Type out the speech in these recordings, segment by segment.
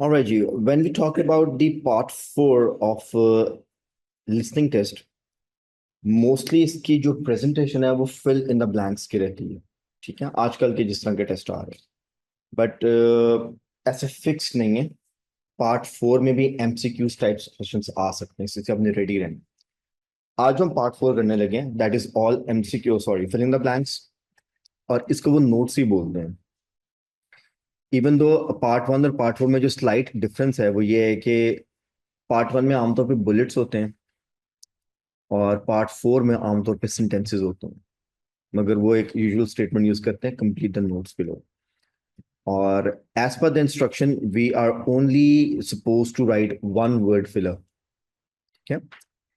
All right, Gio. When we talk about the part four of listening test, mostly इसकी जो presentation है वो fill in the blanks की रहती है। ठीक है, आजकल के जिस तरह के टेस्ट आ रहे हैं, बट ऐसे फिक्स नहीं है। पार्ट फोर में भी एमसीक्यूज टाइप्स क्वेश्चंस आ सकते हैं, इससे अपने रेडी रहना। आज हम पार्ट फोर करने लगे हैं, that is all MCQ, sorry, fill in the blanks. और इसको वो नोट्स ही बोलते हैं। इवन दो पार्ट वन और पार्ट फोर में जो स्लाइट डिफरेंस है वो ये है कि पार्ट वन में आमतौर पे बुलेट्स होते हैं और पार्ट फोर में आमतौर पे सेंटेंसेस होते हैं, मगर वो एक यूजुअल स्टेटमेंट यूज करते हैं, कंप्लीट द नोट्स बिलो। और as per the instruction we are only suppose to write one word filler. ठीक है,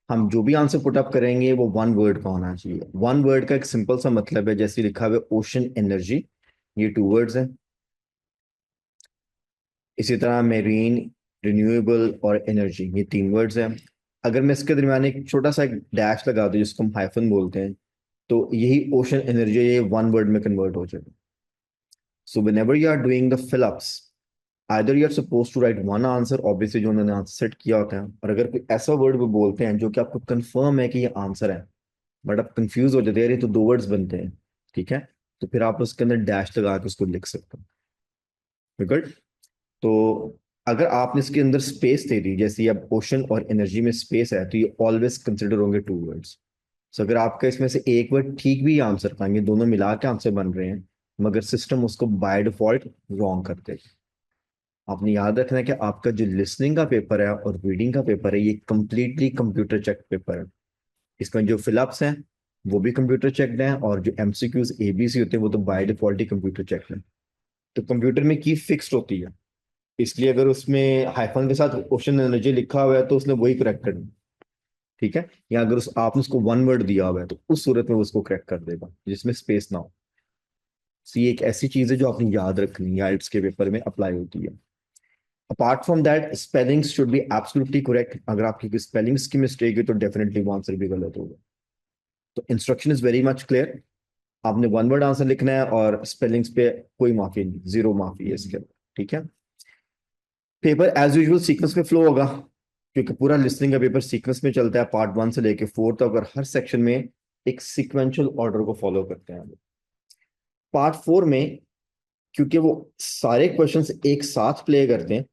हम जो भी आंसर पुट अप करेंगे वो वन वर्ड का होना चाहिए। वन वर्ड का एक सिंपल सा मतलब है, जैसे लिखा हुआ है ओशन एनर्जी, ये टू वर्ड्स हैं। इसी तरह मेरीन, रिन्यूएबल और एनर्जी, ये तीन वर्ड्स हैं। अगर मैं इसके दरमियान एक छोटा सा एक डैश लगा दूं जिसको हम हाइफन बोलते हैं, तो यही ओशन एनर्जी ये वन वर्ड में कन्वर्ट हो जाएगा। So whenever you are doing the fill ups, either you are suppose to write one answer, obviously जो उन्होंने आंसर सेट किया होता है, और अगर कोई ऐसा वर्ड वो बोलते हैं जो कि आपको कंफर्म है कि ये आंसर है, बट आप कंफ्यूज हो जाते हैं, यार ये तो दो वर्ड्स बनते हैं। ठीक है, तो फिर आप उसके अंदर डैश लगा के उसको लिख सकते हो। गुड। तो अगर आपने इसके अंदर स्पेस दे दी, जैसे अब ओशन और एनर्जी में स्पेस है, तो ये ऑलवेज कंसिडर होंगे टू वर्ड्स। सो अगर आपका इसमें से एक वर्ड ठीक भी आंसर पाएंगे, दोनों मिला के आंसर बन रहे हैं, मगर सिस्टम उसको बाय डिफॉल्ट रॉन्ग कर देगा। आपने याद रखना है कि आपका जो लिसनिंग का पेपर है और रीडिंग का पेपर है, ये कंप्लीटली कंप्यूटर चेक पेपर है। इसमें जो फिलअप्स हैं वो भी कंप्यूटर चेकड हैं, और जो एमसीक्यूज एबीसी होते हैं वो तो by default he computer checked है। तो कंप्यूटर में की फिक्स्ड होती है, इसलिए अगर उसमें हाइफन के साथ ओशन एनर्जी लिखा हुआ है तो उसने वही करेक्ट करना। ठीक है, या अगर आपने उसको वन वर्ड दिया हुआ है तो उस सूरत में वो उसको करेक्ट कर देगा जिसमें स्पेस ना हो। तो ये एक ऐसी चीज है जो आपने याद रखनी है, आइल्स के पेपर में अप्लाई होती है। Apart from that, spellings should be absolutely correct. अगर आपकी स्पेलिंग्स की मिस्टेक है तो डेफिनेटली वो आंसर भी गलत होगा। तो instruction is very much clear. आपने वन वर्ड आंसर लिखना है और स्पेलिंग्स पे कोई माफी नहीं, जीरो माफी है इसके अंदर। ठीक है, पेपर एज यूजुअल सीक्वेंस में फ्लो होगा, क्योंकि पूरा लिसनिंग का पेपर सीक्वेंस में चलता है, पार्ट वन से लेके फोर तक, और हर सेक्शन में एक सीक्वेंशियल ऑर्डर को फॉलो करते हैं। पार्ट फोर में क्योंकि वो सारे क्वेश्चंस एक साथ प्ले करते हैं,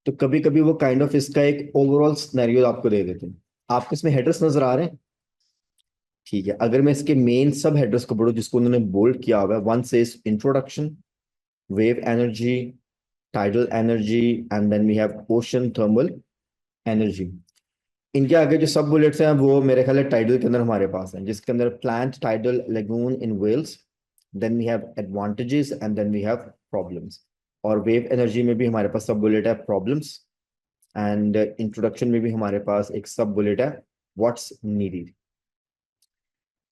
तो कभी कभी वो काइंड ऑफ इसका एक ओवरऑल सिनेरियो आपको दे देते हैं। आपको इसमें हेडर्स नजर आ रहे हैं? ठीक है, अगर मैं इसके मेन सब हेडर्स को पढ़ूं जिसको उन्होंने बोल्ड किया हुआ है, one says introduction, wave energy, tidal energy, and then we have ocean thermal energy। इनके आगे जो सब बुलेट्स हैं वो मेरे ख्याल है टाइडल के अंदर हमारे पास हैं, जिसके अंदर plant tidal lagoon in Wales, then we have advantages and then we have problems. और वेव एनर्जी में भी हमारे पास सब बुलेट है प्रॉब्लम्स, एंड इंट्रोडक्शन में भी हमारे पास एक सब बुलेट है व्हाट्स नीडेड।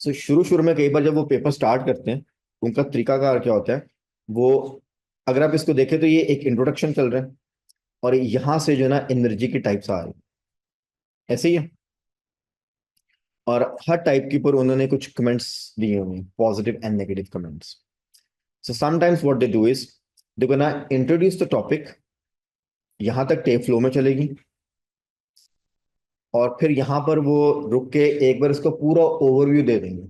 सो शुरू शुरू में कई बार जब वो पेपर स्टार्ट करते हैं, उनका तरीकाकार क्या होता है, वो, अगर आप इसको देखें तो ये एक इंट्रोडक्शन चल रहा है, और यहां से जो है ना एनर्जी की टाइप्स आ रही है, ऐसे ही है। और हर टाइप के ऊपर उन्होंने कुछ कमेंट्स दिए हुए हैं, positive and negative comments. So sometimes what they do is they gonna introduce the topic, यहां तक टेप फ्लो में चलेगी, और फिर यहां पर वो रुक के एक बार इसको पूरा ओवरव्यू दे देंगे।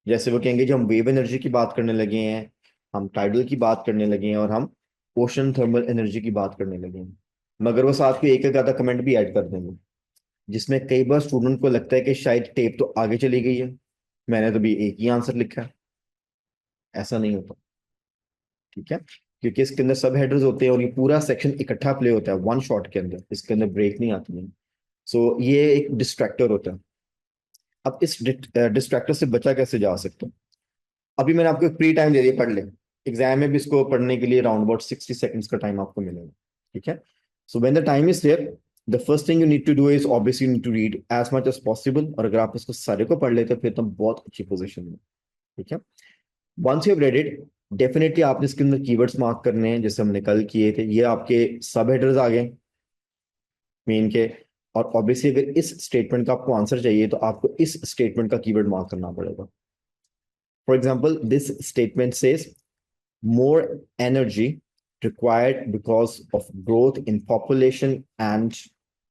जैसे वो कहेंगे जो हम वेव एनर्जी की बात करने लगे हैं, हम टाइडल की बात करने लगे हैं, और हम ओशन थर्मल एनर्जी की बात करने लगे हैं, मगर वो साथ में एक एक आधा कमेंट भी ऐड कर देंगे, जिसमें कई बार स्टूडेंट को लगता है कि शायद टेप तो आगे चली गई है, मैंने तो भी एक ही आंसर लिखा है। ऐसा नहीं होता। ठीक है, क्योंकि इसके अंदर सब हेडर्स होते हैं और ये पूरा सेक्शन इकट्ठा प्ले होता है वन शॉट के अंदर, इसके अंदर ब्रेक नहीं आती है। सो ये एक डिस्ट्रैक्टर होता है। अब इस डिस्ट्रैक्टर से बचा कैसे जा सकते हैं? अभी मैंने आपको फ्री टाइम दे दिया, पढ़ ले। एग्जाम में भी इसको पढ़ने के लिए अराउंड अबाउट 60 सेकंड्स का टाइम आपको मिलेगा। ठीक है, so when the time is there, the first thing you need to do is obviously you need to read as much as possible, और अगर आप इसको सारे को पढ़ लेते फिर तो बहुत अच्छी पोजीशन में। ठीक है, once you have read it, definitely आपने इसके अंदर कीवर्ड्स मार्क करने हैं, जैसे हमने कल किए थे। ये आपके सब हेडर्स आ गए मेन के, और ऑब्वियसली अगर इस स्टेटमेंट का आपको आंसर चाहिए तो आपको इस स्टेटमेंट का कीवर्ड मार्क करना पड़ेगा। For example, this statement says more energy required because of growth in population and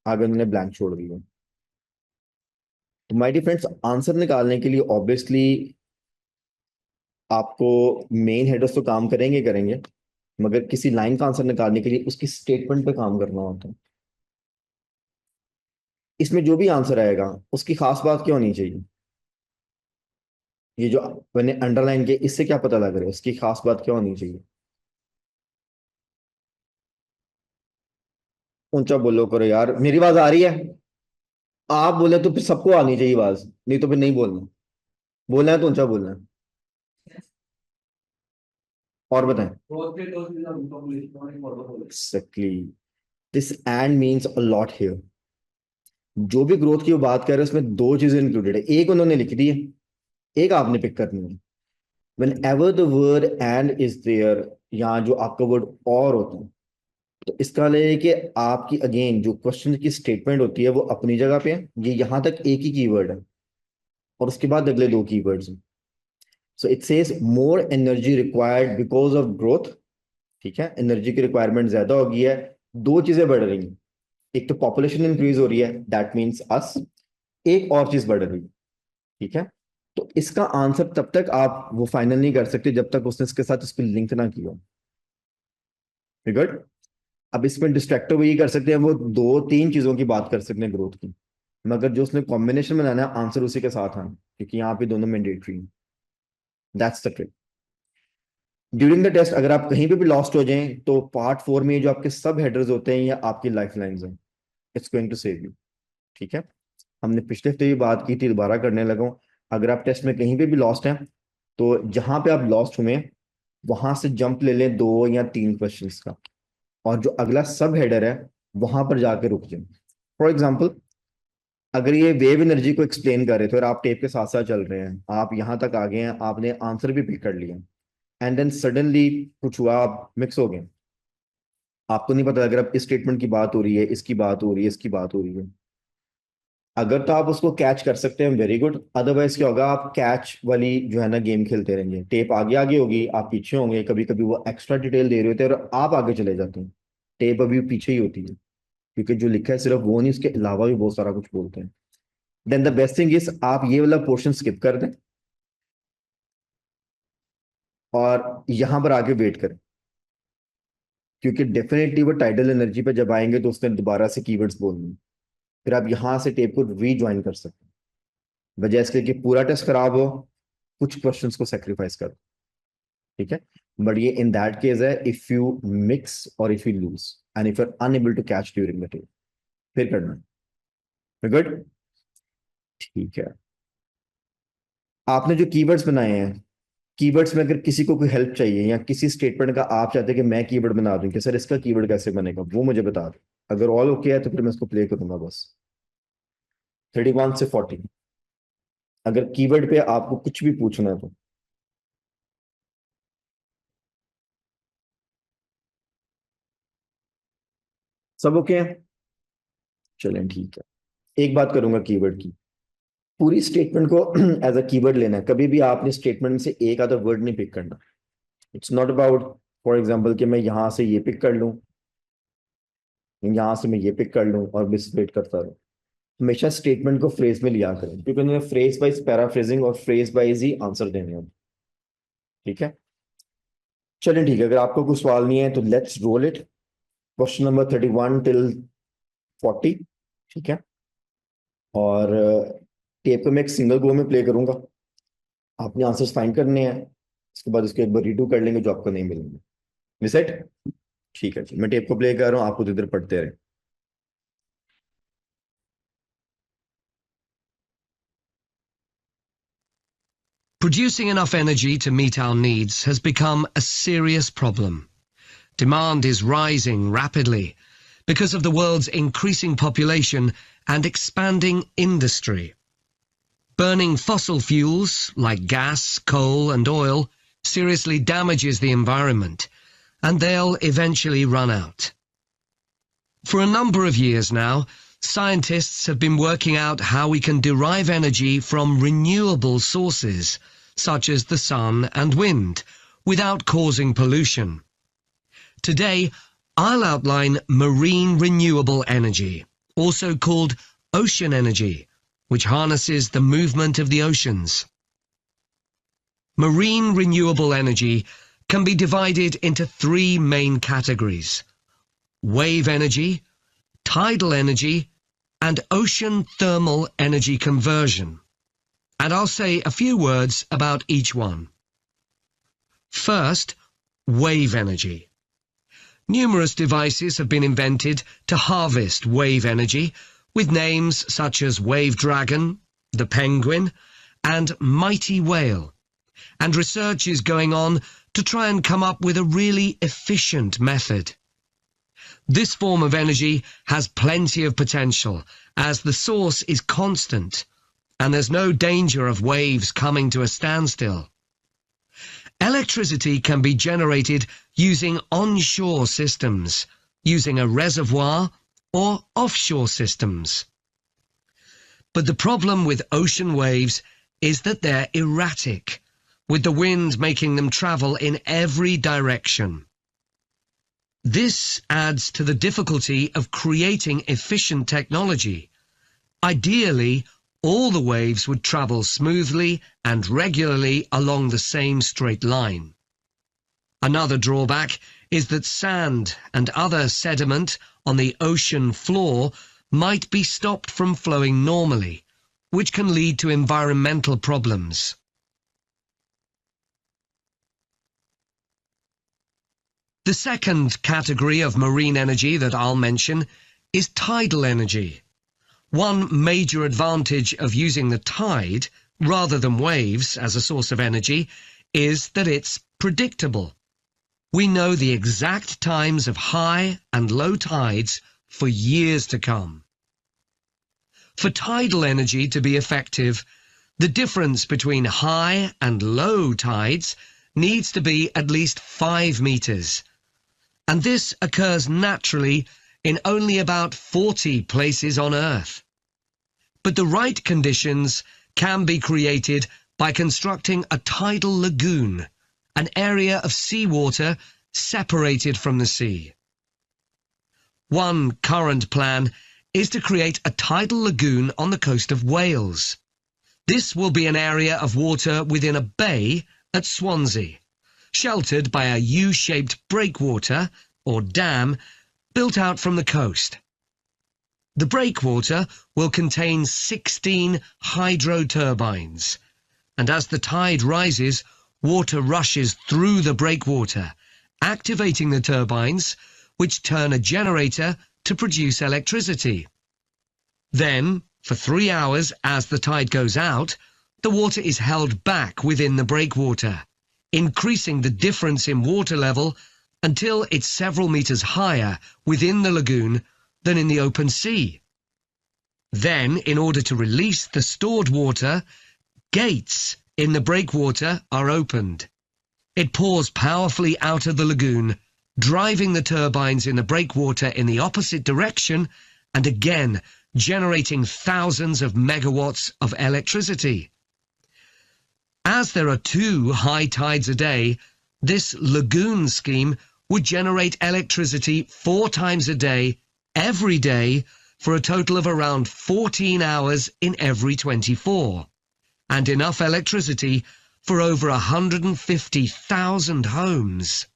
आगे उन्होंने ब्लैंक छोड़ दिया। तो माय डियर फ्रेंड्स, आंसर निकालने के लिए ऑब्वियसली आपको मेन हेडर्स तो काम करेंगे करेंगे, मगर किसी लाइन का आंसर निकालने के लिए उसकी स्टेटमेंट पे काम करना होता है। इसमें जो भी आंसर आएगा उसकी खास बात क्या होनी चाहिए? ये जो मैंने अंडरलाइन किया, इससे क्या पता लग रहा है इसकी खास बात क्या होनी चाहिए? ऊंचा बोलो करो यार, मेरी आवाज आ रही है? आप बोले तो फिर सबको आनी चाहिए आवाज, नहीं तो फिर नहीं बोलना। बोलना है तो ऊंचा बोलना है। और बताएं। Exactly, this and means a lot here. जो भी ग्रोथ की वो बात कर रहे हैं उसमें दो चीजें इंक्लूडेड है, एक उन्होंने लिख दी है, एक आपने पिक करनी है। Whenever the word and is there, यहाँ जो आपका वर्ड और होता है, तो इसका मतलब है कि आपकी अगेन जो क्वेश्चन की स्टेटमेंट होती है वो अपनी जगह पे है, ये यहाँ तक एक ही कीवर्ड है और उसके बाद अगले दो कीवर्ड्स हैं। So it says more energy required because of growth. ठीक है, एनर्जी की रिक्वायरमेंट ज्यादा हो गई है, दो चीजें बढ़ रही हैं। एक तो पॉपुलेशन इंक्रीज हो रही है, दैट मीन्स अस। एक और चीज बढ़ रही है। ठीक है, तो इसका आंसर तब तक आप वो फाइनल नहीं कर सकते जब तक उसने इसके साथ इसको लिंक ना किया। गुड। अब इसमें डिस्ट्रैक्टर वो ये कर सकते हैं, वो दो तीन चीजों की बात कर सकते हैं ग्रोथ की, मगर जो उसने कॉम्बिनेशन बनाना है आंसर उसी के साथ आना, क्योंकि यहाँ पे दोनों मैंडेटरी हैं। That's the trick. During the test अगर आप कहीं पे भी लॉस्ट हो जाएं तो पार्ट 4 में जो आपके सब हेडर्स होते हैं या आपकी लाइफ लाइन्स हैं, it's going to save you. ठीक है, हमने पिछले हफ्ते भी बात की थी, दोबारा करने लगा हूं। अगर आप टेस्ट में कहीं पे भी लॉस्ट हैं तो जहां पे आप लॉस्ट हुए वहां से जंप ले लें 2 या 3 क्वेश्चंस का, और जो अगला सब हेडर है वहां पर जाके रुक जाए। फॉर एग्जाम्पल, अगर ये वेव एनर्जी को एक्सप्लेन कर रहे थे और आप टेप के साथ साथ चल रहे हैं, आप यहां तक आ गए हैं, आपने आंसर भी पिक कर लिया, एंड देन सडनली कुछ हुआ, आप मिक्स हो गए, आपको नहीं पता अगर अब इस स्टेटमेंट की बात हो रही है, इसकी बात हो रही है, इसकी बात हो रही है। अगर तो आप उसको कैच कर सकते हैं, वेरी गुड। अदरवाइज क्या होगा, आप कैच वाली जो है ना गेम खेलते रहेंगे, टेप आगे आगे होगी, आप पीछे होंगे, कभी कभी वो एक्स्ट्रा डिटेल दे रहे होते हैं और आप आगे चले जाते हैं, टेप अभी पीछे ही होती है, क्योंकि जो लिखा है सिर्फ वो नहीं, उसके अलावा भी बहुत सारा कुछ बोलते हैं। Then the best thing is आप ये वाला पोर्शन स्किप कर दें और यहां पर आके वेट करें, क्योंकि डेफिनेटली वो टाइडल एनर्जी पे जब आएंगे तो उसने दोबारा से कीवर्ड्स बोलने हैं। फिर आप यहां से टेप को रीज्वाइन कर सकते हैं, बजाय इसके कि पूरा टेस्ट खराब हो, कुछ क्वेश्चंस को सेक्रीफाइस कर। ठीक है, बट ये इन दैट केस है इफ यू मिक्स और if you lose and if you are unable to catch during the tape, फिर करना। गुड। ठीक है, आपने जो कीवर्ड्स बनाए हैं, कीवर्ड्स में अगर किसी को कोई हेल्प चाहिए या किसी स्टेटमेंट का आप चाहते हैं कि मैं कीवर्ड बना दूं कि सर इसका कीवर्ड कैसे बनेगा, वो मुझे बता दो। अगर ऑल ओके है तो फिर मैं इसको प्ले करूंगा बस। 31 से 40, अगर कीवर्ड पे आपको कुछ भी पूछना है तो। सब ओके है? चलें ठीक है। एक बात करूंगा कीवर्ड की, पूरी स्टेटमेंट को एज अ कीवर्ड लेना है, कभी भी आपने स्टेटमेंट में से एक आधा वर्ड नहीं पिक करना। It's not about for example कि मैं यहां से ये पिक कर लूं, यहां से मैं ये पिक कर लूं और मिस वेट करता रहूं। हमेशा स्टेटमेंट को फ्रेज में लिया करें, क्योंकि उन्होंने फ्रेज वाइज पैराफ्रेजिंग और फ्रेज वाइज ही आंसर देने हैं। ठीक है, चलें ठीक है, अगर आपको कोई सवाल नहीं है तो let's roll it. Question number 31 till 40। ठीक है, और टेप को मैं एक सिंगल गो में प्ले करूंगा, आपने आंसर्स फाइंड करने हैं, इसके बाद उसको एक बार रीडू कर लेंगे जो आपको नहीं मिलेंगे। मिसेट? ठीक है जी, मैं टेप को प्ले कर रहा हूँ, आप उधर इधर पढ़ते रहे। Producing enough energy to meet our needs has become a serious problem. Demand is rising rapidly because of the world's increasing population and expanding industry. Burning fossil fuels like gas, coal and oil seriously damages the environment, and they'll eventually run out. For a number of years now, scientists have been working out how we can derive energy from renewable sources, such as the sun and wind, without causing pollution. Today, I'll outline marine renewable energy, also called ocean energy, which harnesses the movement of the oceans. Marine renewable energy can be divided into three main categories: wave energy, tidal energy, and ocean thermal energy conversion. And I'll say a few words about each one. First, wave energy. Numerous devices have been invented to harvest wave energy, with names such as Wave Dragon, the Penguin, and Mighty Whale. And research is going on to try and come up with a really efficient method. This form of energy has plenty of potential, as the source is constant, and there's no danger of waves coming to a standstill. Electricity can be generated using onshore systems, using a reservoir, or offshore systems. But the problem with ocean waves is that they're erratic, with the wind making them travel in every direction. This adds to the difficulty of creating efficient technology. Ideally, all the waves would travel smoothly and regularly along the same straight line. Another drawback is that sand and other sediment on the ocean floor might be stopped from flowing normally, which can lead to environmental problems. The second category of marine energy that I'll mention is tidal energy. One major advantage of using the tide rather than waves as a source of energy is that it's predictable. We know the exact times of high and low tides for years to come. For tidal energy to be effective, the difference between high and low tides needs to be at least 5 meters. And this occurs naturally in only about 40 places on Earth. But the right conditions can be created by constructing a tidal lagoon, an area of seawater separated from the sea. One current plan is to create a tidal lagoon on the coast of Wales. This will be an area of water within a bay at Swansea, sheltered by a U-shaped breakwater, or dam, built out from the coast. The breakwater will contain 16 hydro turbines, and as the tide rises, water rushes through the breakwater, activating the turbines, which turn a generator to produce electricity. Then, for 3 hours as the tide goes out, the water is held back within the breakwater, increasing the difference in water level until it's several meters higher within the lagoon than in the open sea. Then, in order to release the stored water, gates in the breakwater are opened. It pours powerfully out of the lagoon, driving the turbines in the breakwater in the opposite direction and again generating thousands of megawatts of electricity. As there are 2 high tides a day, this lagoon scheme would generate electricity 4 times a day, every day, for a total of around 14 hours in every 24, and enough electricity for over 150,000 homes.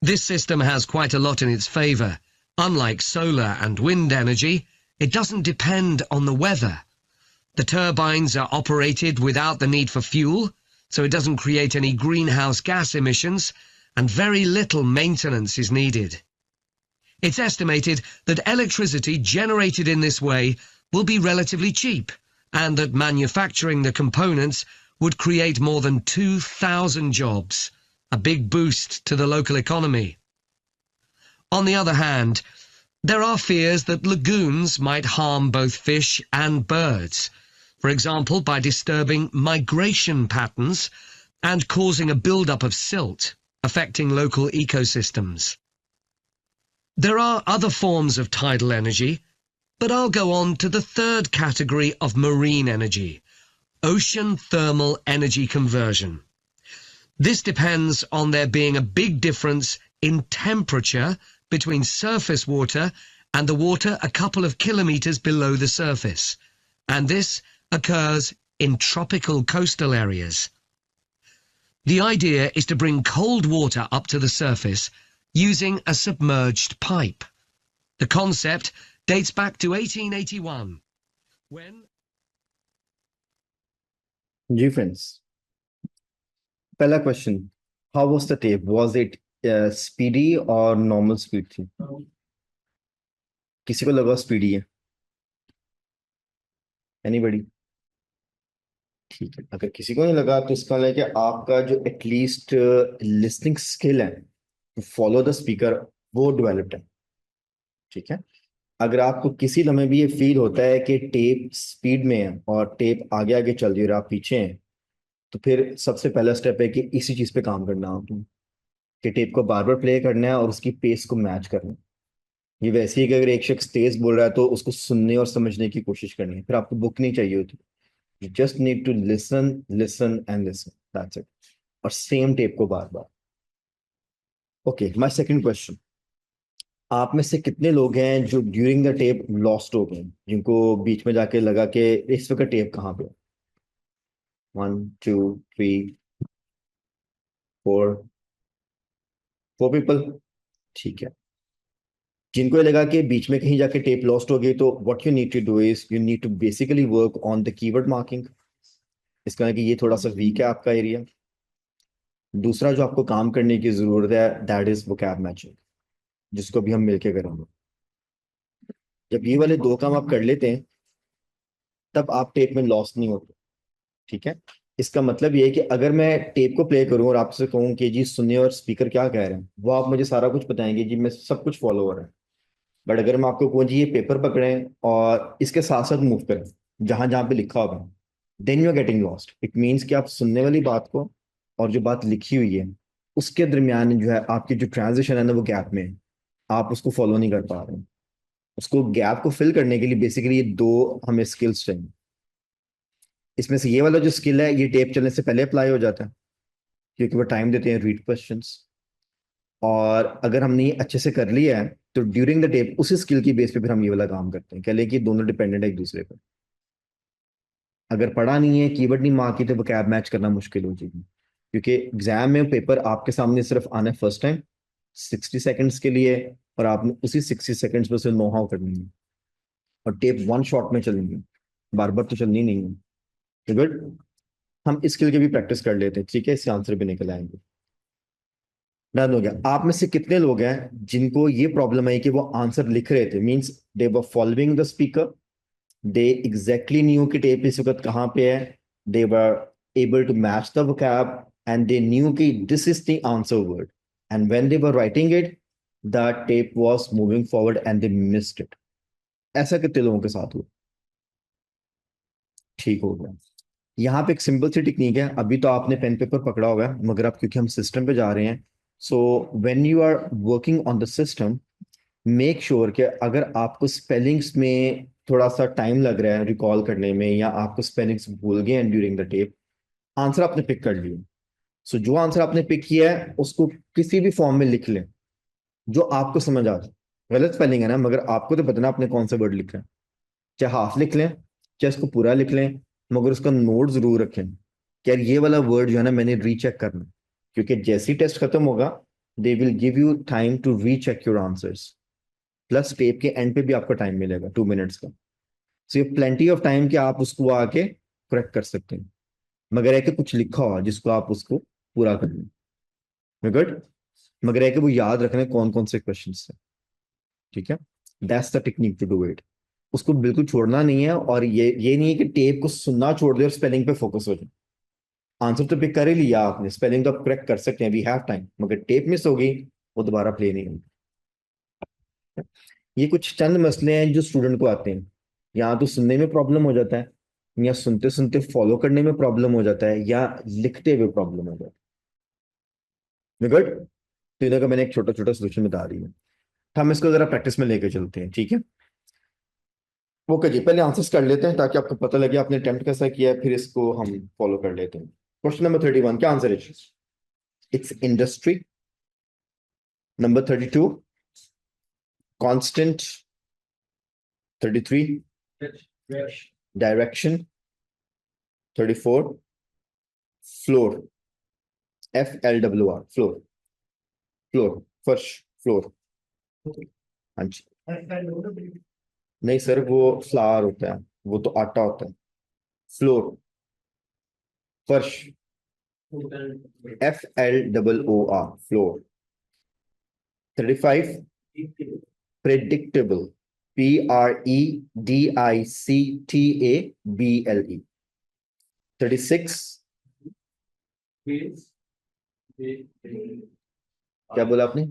This system has quite a lot in its favour. Unlike solar and wind energy, it doesn't depend on the weather. The turbines are operated without the need for fuel, so it doesn't create any greenhouse gas emissions, and very little maintenance is needed. It's estimated that electricity generated in this way will be relatively cheap, and that manufacturing the components would create more than 2,000 jobs, a big boost to the local economy. On the other hand, there are fears that lagoons might harm both fish and birds, for example by disturbing migration patterns and causing a build-up of silt, affecting local ecosystems. There are other forms of tidal energy, but I'll go on to the third category of marine energy, ocean thermal energy conversion. This depends on there being a big difference in temperature between surface water and the water a couple of kilometers below the surface, and this occurs in tropical coastal areas. The idea is to bring cold water up to the surface using a submerged pipe. The concept dates back to 1881, when... जी friends, पहला question, how was the tape? Was it speedy और normal speed थी? किसी को लगा speedy है? Anybody? ठीक है, अगर किसी को नहीं लगा तो इसका मतलब है कि आपका जो एटलीस्ट लिसनिंग स्किल है, फॉलो द स्पीकर, वो डेवलप्ड है। ठीक है, अगर आपको किसी लम्हे भी ये फील होता है कि टेप स्पीड में है और टेप आगे आगे चल रही है और आप पीछे हैं, तो फिर सबसे पहला स्टेप है कि इसी चीज पे काम करना है आपको, कि टेप को बार बार प्ले करना है और उसकी पेस को मैच करना है। ये वैसे ही कि अगर एक शख्स तेज बोल रहा है तो उसको सुनने और समझने की कोशिश करनी है, फिर आपको बुक नहीं चाहिए होती। You just need to listen, listen and listen, that's it. और सेम टेप को बार बार। ओके, माय सेकंड क्वेश्चन, आप में से कितने लोग हैं जो ड्यूरिंग द टेप लॉस्ट हो गए, जिनको बीच में जाके लगा कि इस वक्त टेप कहाँ पे है? 1 2 3 4 4 पीपल। ठीक है, जिनको ये लगा कि बीच में कहीं जाके टेप लॉस्ट हो गई, तो what you need to do is you need to basically work on the keyword marking. इसका कि ये थोड़ा सा वीक है आपका एरिया। दूसरा जो आपको काम करने की जरूरत है, दैट इज वोकैब मैचिंग, जिसको भी हम मिलके करेंगे। जब ये वाले दो काम आप कर लेते हैं, तब आप टेप में लॉस्ट नहीं होते। ठीक है, इसका मतलब ये है कि अगर मैं टेप को प्ले करूं और आपसे कहूं कि जी सुनिए और स्पीकर क्या कह रहे हैं, वो आप मुझे सारा कुछ बताएंगे, जी मैं सब कुछ फॉलो हो रहा है। बट अगर मैं आपको कहूँ जी ये पेपर पकड़ें और इसके साथ साथ मूव करें जहां जहां पे लिखा होगा, then you are getting lost. It means कि आप सुनने वाली बात को और जो बात लिखी हुई है उसके दरमियान जो है आपकी जो ट्रांजिशन है ना, वो गैप में है, आप उसको फॉलो नहीं कर पा रहे हैं। उसको गैप को फिल करने के लिए बेसिकली ये दो हमें स्किल्स चाहिए। इसमें से ये वाला जो स्किल है, ये टेप चलने से पहले अप्लाई हो जाता है, क्योंकि वो टाइम देते हैं रीड क्वेश्चंस। और अगर हमने ये अच्छे से कर लिया है तो ड्यूरिंग द टेप उसी स्किल की बेस पे फिर हम ये वाला काम करते हैं। कह लें कि दोनों डिपेंडेंट है एक दूसरे पर। अगर पढ़ा नहीं है, कीवर्ड नहीं मार्क की, तो वोकैब मैच करना मुश्किल हो जाएगी, क्योंकि एग्जाम में पेपर आपके सामने सिर्फ आना है फर्स्ट टाइम 60 सेकेंड्स के लिए, और आपने उसी 60 सेकेंड्स में से नो हाउ करनी है। और टेप वन शॉट में चलनी है, बार बार तो चलनी नहीं है। तो गुड, हम इस स्किल की भी प्रैक्टिस कर लेते हैं। ठीक है, इससे आंसर भी निकल आएंगे। डन हो गया। आप में से कितने लोग हैं जिनको ये प्रॉब्लम है कि वो आंसर लिख रहे थे, means they were following the speaker, they exactly knew कि टेप इस वक्त कहाँ पे है, they were able to match the vocab, and they knew कि this is the answer word, and when they were writing it the tape was moving forward and they missed it. ऐसा कितने लोगों के साथ हुआ? ठीक हो गया। यहाँ पे एक सिंपल सी टेक्निक है। अभी तो आपने पेन पेपर पकड़ा हुआ है, मगर अब क्योंकि हम सिस्टम पे जा रहे हैं, so when you are working on the system, make sure कि अगर आपको स्पेलिंग्स में थोड़ा सा टाइम लग रहा है रिकॉल करने में, या आपको स्पेलिंग्स भूल गए हैं ड्यूरिंग द टेप, आंसर आपने पिक कर लिया, सो जो आंसर आपने पिक किया है उसको किसी भी फॉर्म में लिख लें जो आपको समझ आ जाए। गलत स्पेलिंग है ना, मगर आपको तो पता ना आपने कौन सा वर्ड लिखा है। चाहे हाफ लिख लें, चाहे इसको पूरा लिख लें, मगर उसका नोट जरूर रखें कि यार ये वाला वर्ड जो है ना मैंने रीचेक करना है। क्योंकि जैसे ही टेस्ट खत्म होगा, they will give you time to recheck your answers, plus tape के एंड पे भी आपको टाइम मिलेगा 2 मिनट्स का। सो ये प्लेंटी ऑफ टाइम कि आप उसको आके करेक्ट कर सकते हैं, मगर है कि कुछ लिखा हुआ जिसको आप उसको पूरा कर लें। गुड, मगर है कि वो याद रखना कौन कौन से क्वेश्चन है। ठीक है, that's the technique to do it. उसको बिल्कुल छोड़ना नहीं है, और ये नहीं है कि टेप को सुनना छोड़ दे और स्पेलिंग पे फोकस हो जाए। आंसर तो पिक कर ही लिया आपने, स्पेलिंग तो आप करेक्ट कर सकते हैं, वी हैव टाइम, मगर टेप मिस हो गई, वो दोबारा प्ले नहीं होगी। ये कुछ चंद मसले हैं जो स्टूडेंट को आते हैं। या तो सुनने में प्रॉब्लम हो जाता है, या सुनते सुनते फॉलो करने में प्रॉब्लम हो जाता है, या लिखते हुए प्रॉब्लम हो जाता है। गुड, तो इन्हों का मैंने एक छोटा छोटा सोल्यूशन बता दिया। तो हम इसको जरा प्रैक्टिस में लेके चलते हैं। ठीक है, ओके जी, पहले आंसर्स कर लेते हैं ताकि आपको पता लगे आपने अटेम्प्ट कैसा किया है, फिर इसको हम फॉलो कर लेते हैं। क्वेश्चन नंबर 31, क्या आंसर है? It's industry, Number 32, constant. 33, direction. 34, floor. FLWR, floor. Floor, फर्श, floor. हाँ जी, नहीं सर, वो फ्लावर होता है, वो तो आटा होता है. फ्लोर, फर्श. FLOOR, floor. 35, predictable. PREDICTABLE. 36, क्या बोला आपने?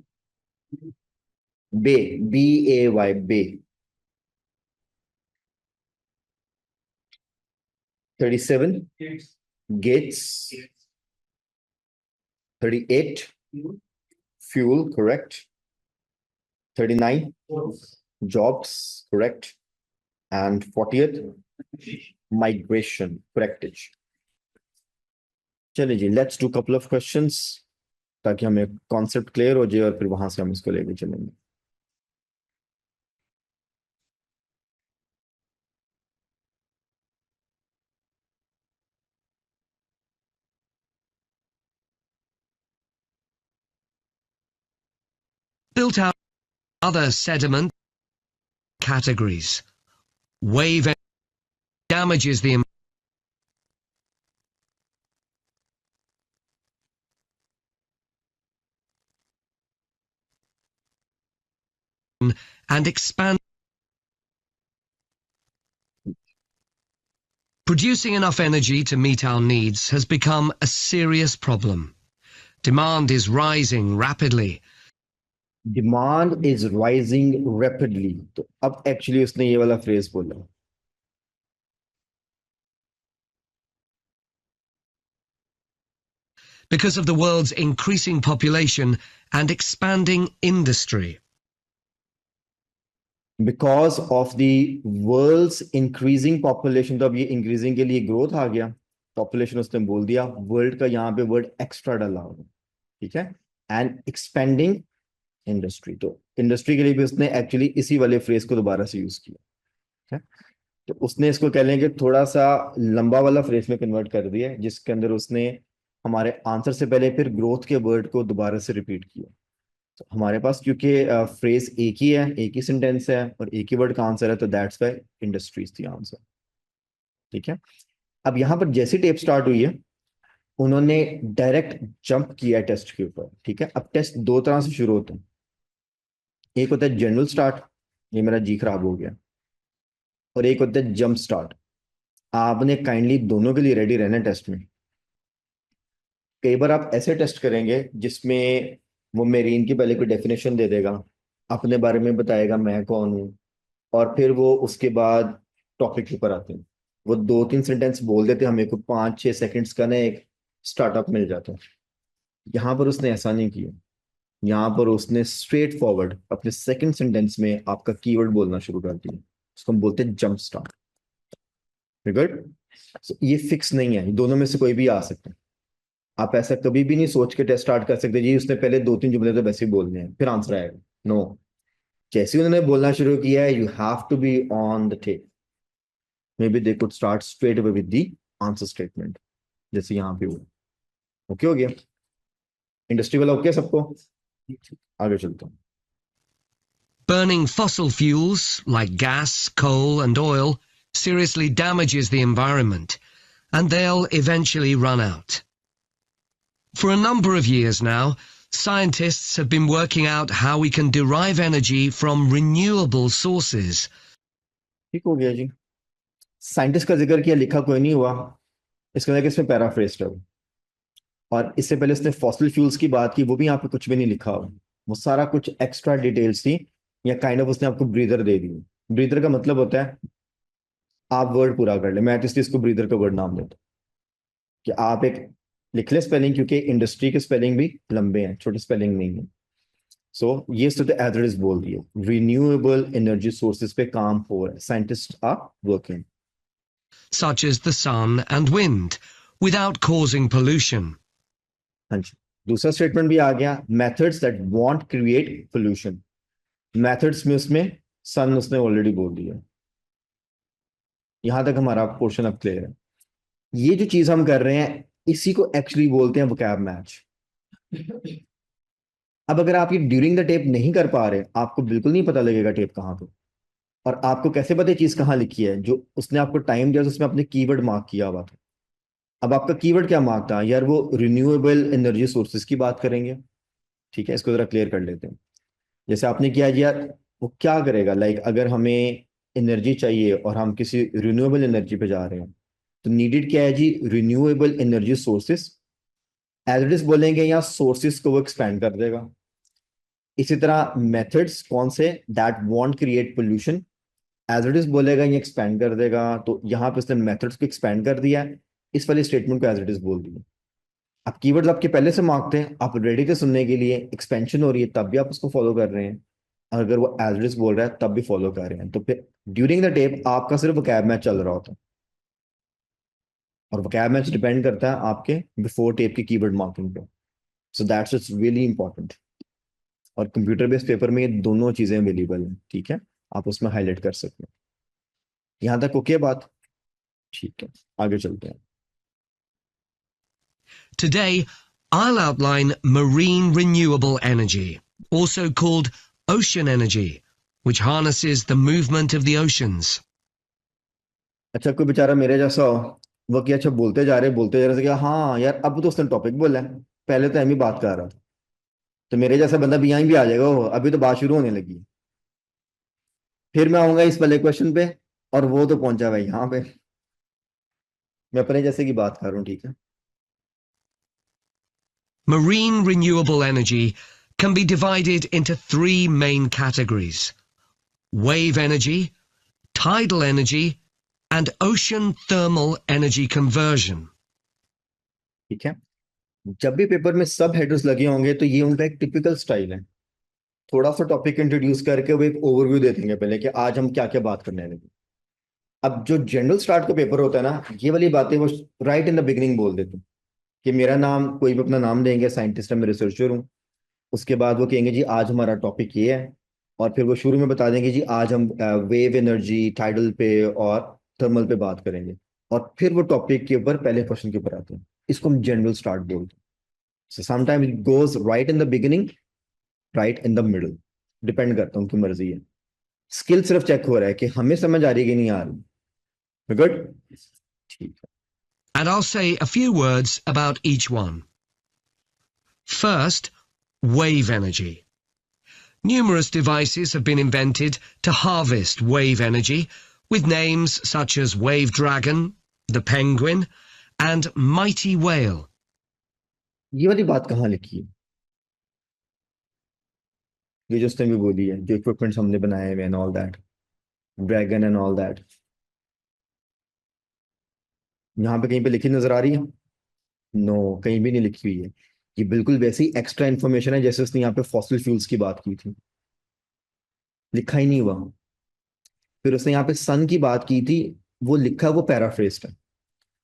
बे, BAY, bay. 37, gates. 38, fuel, correct. 39, jobs, correct. And 40th, migration, correct. चलिए जी, let's do couple of questions ताकि हमें कॉन्सेप्ट क्लियर हो जाए और फिर वहां से हम इसको लेके चलेंगे. Built out other sediment categories. Wave damages the and expand. Producing enough energy to meet our needs has become a serious problem. Demand is rising rapidly. Demand is rising rapidly. तो अब एक्चुअली उसने ये वाला phrase बोला. Because of the world's increasing population and expanding industry. Because of the world's increasing population. तो अब ये increasing के लिए ग्रोथ आ गया, पॉपुलेशन उसने बोल दिया, वर्ल्ड का यहाँ पे वर्ड एक्स्ट्रा डाला होगा, ठीक है. एंड एक्सपेंडिंग इंडस्ट्री, तो इंडस्ट्री के लिए भी उसने एक्चुअली इसी वाले फ्रेज को दोबारा से यूज किया, ठीक है. तो उसने इसको कह लेंगे थोड़ा सा लंबा वाला फ्रेज में कन्वर्ट कर दिया, जिसके अंदर उसने हमारे आंसर से पहले फिर ग्रोथ के वर्ड को दोबारा से रिपीट किया. तो हमारे पास क्योंकि फ्रेज एक ही है, एक ही सेंटेंस है और एक ही वर्ड का आंसर है, तो that's why industries the answer, ठीक है. अब यहाँ पर जैसी टेप स्टार्ट हुई है, उन्होंने डायरेक्ट जंप किया टेस्ट के ऊपर, ठीक है. अब टेस्ट दो तरह से शुरू होते हैं. एक होता है जनरल स्टार्ट, ये मेरा जी खराब हो गया, और एक होता है जंप स्टार्ट. आपने काइंडली दोनों के लिए रेडी रहना टेस्ट में. कई बार आप ऐसे टेस्ट करेंगे जिसमें वो मेरीन की पहले कोई डेफिनेशन दे देगा, अपने बारे में बताएगा मैं कौन हूँ, और फिर वो उसके बाद टॉपिक के ऊपर आते हैं. वो 2-3 सेंटेंस बोल देते, हमें को 5-6 सेकंड्स का ना एक स्टार्टअप मिल जाता है. यहाँ पर उसने ऐसा नहीं किया. यहाँ पर उसने स्ट्रेट फॉरवर्ड अपने सेकंड सेंटेंस में आपका कीवर्ड बोलना शुरू कर दिया. उसको हम बोलते हैं जंप स्टार्ट. गुड. ये फिक्स नहीं है, दोनों में से कोई भी आ सकता है. आप ऐसा कभी भी नहीं सोच के टेस्ट स्टार्ट कर सकते जी उसने पहले 2-3 जुमले तो वैसे ही बोलने हैं फिर आंसर आएगा. नो, जैसे उन्होंने बोलना शुरू किया है, you have to be on the tape. Maybe they could start straight away with the answer statement, जैसे यहाँ पे हुआ. ओके हो गया? इंडस्ट्री वाला ओके सबको? आगे चलता हूँ. Burning fossil fuels like gas, coal and oil seriously damages the environment, and they'll eventually run out. For a number of years now, scientists have been working out how we can derive energy from renewable sources. ठीक हो गया जी. Scientist का जिक्र किया, लिखा कोई नहीं हुआ, इसके अंदर इसमें पैराफ्रेज है. और इससे पहले उसने फॉसिल फ्यूल्स की बात की, वो भी यहाँ पे कुछ भी नहीं लिखा हुआ. वो सारा कुछ एक्स्ट्रा डिटेल्स थी, या काइंड ऑफ उसने आपको ब्रीदर दे दी. ब्रीदर का मतलब होता है आप वर्ड पूरा कर ले. मैं तो इसलिए इसको ब्रीदर का वर्ड नाम देता हूँ कि आप एक लिख ले स्पेलिंग, क्योंकि इंडस्ट्री के स्पेलिंग भी लंबे हैं, छोटे स्पेलिंग नहीं है. सो ये एज बोल दिए, रिन्यूएबल एनर्जी सोर्सेज पे काम हो रहा है, scientist are working. Such as the sun and wind, without causing pollution. हाँ जी. दूसरा स्टेटमेंट भी आ गया, methods that won't create pollution. Methods में उसमें सन उसने ऑलरेडी बोल दिया। यहां तक हमारा पोर्शन अब क्लियर है। ये जो चीज हम कर रहे हैं इसी को एक्चुअली बोलते हैं वोकैब मैच। अब अगर आप ये ड्यूरिंग द टेप नहीं कर पा रहे, आपको बिल्कुल नहीं पता लगेगा टेप कहाँ पे। और आपको कैसे पता चीज कहाँ लिखी है? जो उसने आपको टाइम दिया उसमें अपने कीवर्ड मार्क किया हुआ था। अब आपका कीवर्ड क्या मार्क था यार? वो रिन्यूएबल एनर्जी सोर्सेज की बात करेंगे। ठीक है, इसको जरा क्लियर कर लेते हैं। जैसे आपने किया जी यार, वो क्या करेगा? लाइक अगर हमें एनर्जी चाहिए और हम किसी रिन्यूएबल एनर्जी पे जा रहे हैं, तो नीडेड क्या है जी? Renewable energy sources. As it is बोलेंगे या सोर्सेस को वो एक्सपेंड कर देगा। इसी तरह मेथड्स कौन से? That won't create pollution. As it is बोलेगा ये एक्सपेंड कर देगा, तो यहाँ पे उसने मेथड्स को एक्सपेंड कर दिया है, इस वाले स्टेटमेंट को एज इट इज बोल दिया। अब कीवर्ड्स आपके पहले से मार्क थे, आप रेडी थे सुनने के लिए, एक्सपेंशन हो रही है तब भी आप उसको फॉलो कर रहे हैं। और अगर वो एज इट इज बोल रहा है तब भी फॉलो कर रहे हैं, तो फिर ड्यूरिंग द टेप आपका सिर्फ वोकैब मैच चल रहा होता है। और वोकैब मैच डिपेंड करता है आपके बिफोर टेप की कीवर्ड मार्किंग पे। So that's it's really important. और कंप्यूटर बेस्ड पेपर में ये दोनों चीजें अवेलेबल हैं, ठीक है, आप उसमें हाईलाइट कर सकते हैं। यहाँ तक ओके बात? ठीक है, आगे चलते हैं। Today, I'll outline marine renewable energy, also called ocean energy, which harnesses the movement of the oceans. अच्छा, कोई बेचारा मेरे जैसा हो, वो क्या अच्छा बोलते जा रहे थे कि हाँ यार अब तो उसने टॉपिक बोला है, पहले तो हम ही बात कर रहा था। तो मेरे जैसा बंदा भी यहीं भी आ जाएगा, वो अभी तो बात शुरू होने लगी है। फिर मैं आऊंगा इस वाले क्वेश्चन पे, और वो तो पहुंचा भाई यहाँ पे। मैं अपने जैसे की बात कर रहा हूँ, ठीक है। Marine renewable energy can be divided into three main categories: wave energy, tidal energy, and ocean thermal energy conversion. ठीक है, जब भी पेपर में सब हेडर्स लगे होंगे तो ये उनका एक टिपिकल स्टाइल है। थोड़ा सा टॉपिक इंट्रोड्यूस करके वो एक ओवरव्यू दे देंगे पहले कि आज हम क्या क्या बात करने लगे। अब जो जनरल स्टार्ट का पेपर होता है ना, ये वाली बातें वो राइट इन द बिगिनिंग बोल देते हैं कि मेरा नाम, कोई भी अपना नाम देंगे, साइंटिस्ट है, मैं रिसर्चर हूँ। उसके बाद वो कहेंगे जी आज हमारा टॉपिक ये है, और फिर वो शुरू में बता देंगे जी आज हम वेव एनर्जी, टाइडल पे और थर्मल पे बात करेंगे। और फिर वो टॉपिक के ऊपर पहले क्वेश्चन के ऊपर आते हैं। इसको हम जनरल स्टार्ट बोलते हैं। So sometime it goes right in the beginning, right in the middle, depend करता है, उनकी मर्जी है। स्किल सिर्फ चेक हो रहा है कि हमें समझ आ रही है कि नहीं आ रही। गुड, ठीक है। And I'll say a few words about each one. First, wave energy. Numerous devices have been invented to harvest wave energy, with names such as Wave Dragon, the Penguin, and Mighty Whale. ये वाली बात कहाँ लिखी है? ये जो उसने भी बोली है, जो इक्विपमेंट्स हमने बनाए हुए and all that, dragon and all that, यहाँ पे कहीं पे लिखी नजर आ रही है? नो, कहीं भी नहीं लिखी हुई है। ये बिल्कुल वैसी एक्स्ट्रा इन्फॉर्मेशन है जैसे उसने यहाँ पे फॉसिल फ्यूल्स की बात की थी, लिखा ही नहीं हुआ। फिर उसने यहाँ पे सन की बात की थी, वो लिखा, वो पैराफ्रेस्ड है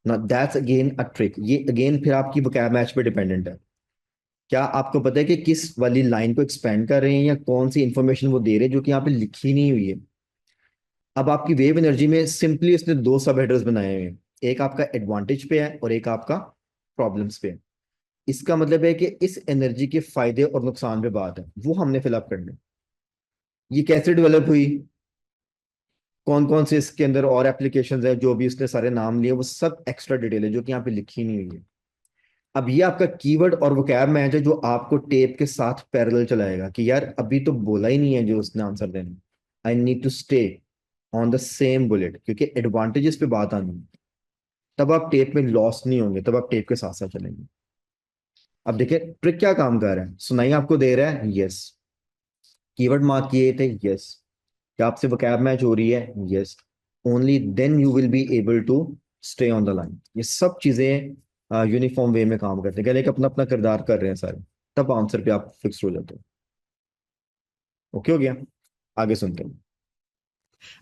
ना। That's again a trick. ये अगेन फिर आपकी वोकैब मैच पे डिपेंडेंट है। क्या आपको पता है कि किस वाली लाइन को एक्सपेंड कर रहे हैं या कौन सी इंफॉर्मेशन वो दे रहे हैं जो कि यहाँ पे लिखी नहीं हुई है? अब आपकी वेव एनर्जी में सिंपली इसने दो सब हेडर्स बनाए हुए हैं, एक आपका एडवांटेज पे है और एक आपका प्रॉब्लम्स पे है। इसका मतलब है कि इस एनर्जी के फायदे और नुकसान पे बात है, वो हमने फिलअप करना है। ये कैसे डेवलप हुई, कौन कौन से इसके अंदर और एप्लीकेशंस हैं, जो भी उसने सारे नाम लिए, वो सब एक्स्ट्रा डिटेल है जो कि यहाँ पे लिखी नहीं हुई है। अब ये आपका कीवर्ड और वोकैब मैच है जो आपको टेप के साथ पैरेलल चलाएगा कि यार अभी तो बोला ही नहीं है जो उसने आंसर देना। I need to stay on the same bullet, क्योंकि एडवांटेजेस पे बात आनी है। तब आप टेप में लॉस नहीं होंगे, तब आप टेप के साथ साथ चलेंगे। अब देखिए ट्रिक क्या काम कर रहा है, सुनाई आपको दे रहा है, यस। कीवर्ड मार्क किए थे, यस। क्या आपसे वोकैब मैच हो रही है, yes. Only then you will be able to stay on the line. ये सब चीजें यूनिफॉर्म वे में काम करते हैं, कहने का अपना अपना किरदार कर रहे हैं सारे, तब आंसर पे आप फिक्स हो जाते हो। ओके हो गया, आगे सुनते हैं।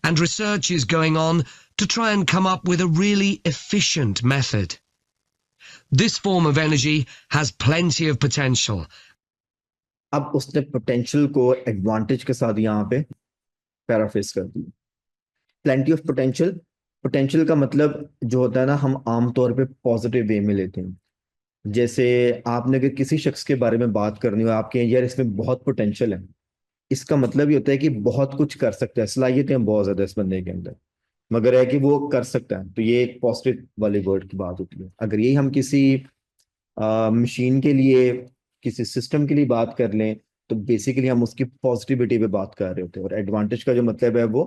And research is going on to try and come up with a really efficient method. This form of energy has plenty of potential. अब उसने पोटेंशियल को एडवांटेज के साथ यहाँ पे पैराफ्रेज कर दिया। प्लेंटी ऑफ पोटेंशियल, पोटेंशियल का मतलब जो होता है ना, हम आमतौर पे पॉजिटिव वे में लेते हैं। जैसे आपने अगर किसी शख्स के बारे में बात करनी हो, आपके यार इसमें बहुत पोटेंशियल है, इसका मतलब ये होता है कि बहुत कुछ कर सकता है, सलाहियतें बहुत ज्यादा इस बंदे के अंदर, मगर है कि वो कर सकता है, तो ये एक पॉजिटिव वाले वर्ड की बात होती है। अगर यही हम किसी मशीन के लिए, किसी सिस्टम के लिए बात कर लें, तो बेसिकली हम उसकी पॉजिटिविटी पे बात कर रहे होते हैं, और एडवांटेज का जो मतलब है वो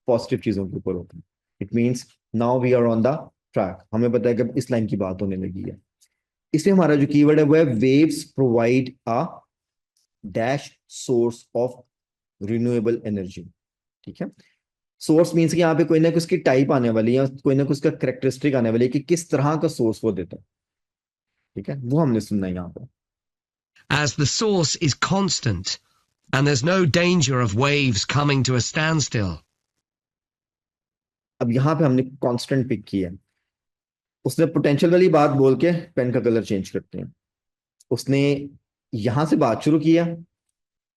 पॉजिटिव चीजों के ऊपर होता है। It means now we are on the track, हमें पता है कि अब इस लाइन की बात होने लगी है। इसलिए हमारा जो कीवर्ड है वो है waves provide a dash source of renewable energy. ठीक है, सोर्स मीन्स कि यहाँ पे कोई ना कोई उसकी टाइप आने वाली है, कोई ना कोई उसका करेक्टरिस्टिक आने वाली है कि किस तरह का सोर्स वो देता है। ठीक है, वो हमने सुनना है यहाँ पे। As the source is constant and there's no danger of waves coming to a standstill. अब यहाँ पे हमने कांस्टेंट पिक किया है। उसने पोटेंशियल वाली बात बोल के पेन का कलर चेंज करते हैं। उसने यहां से बात शुरू किया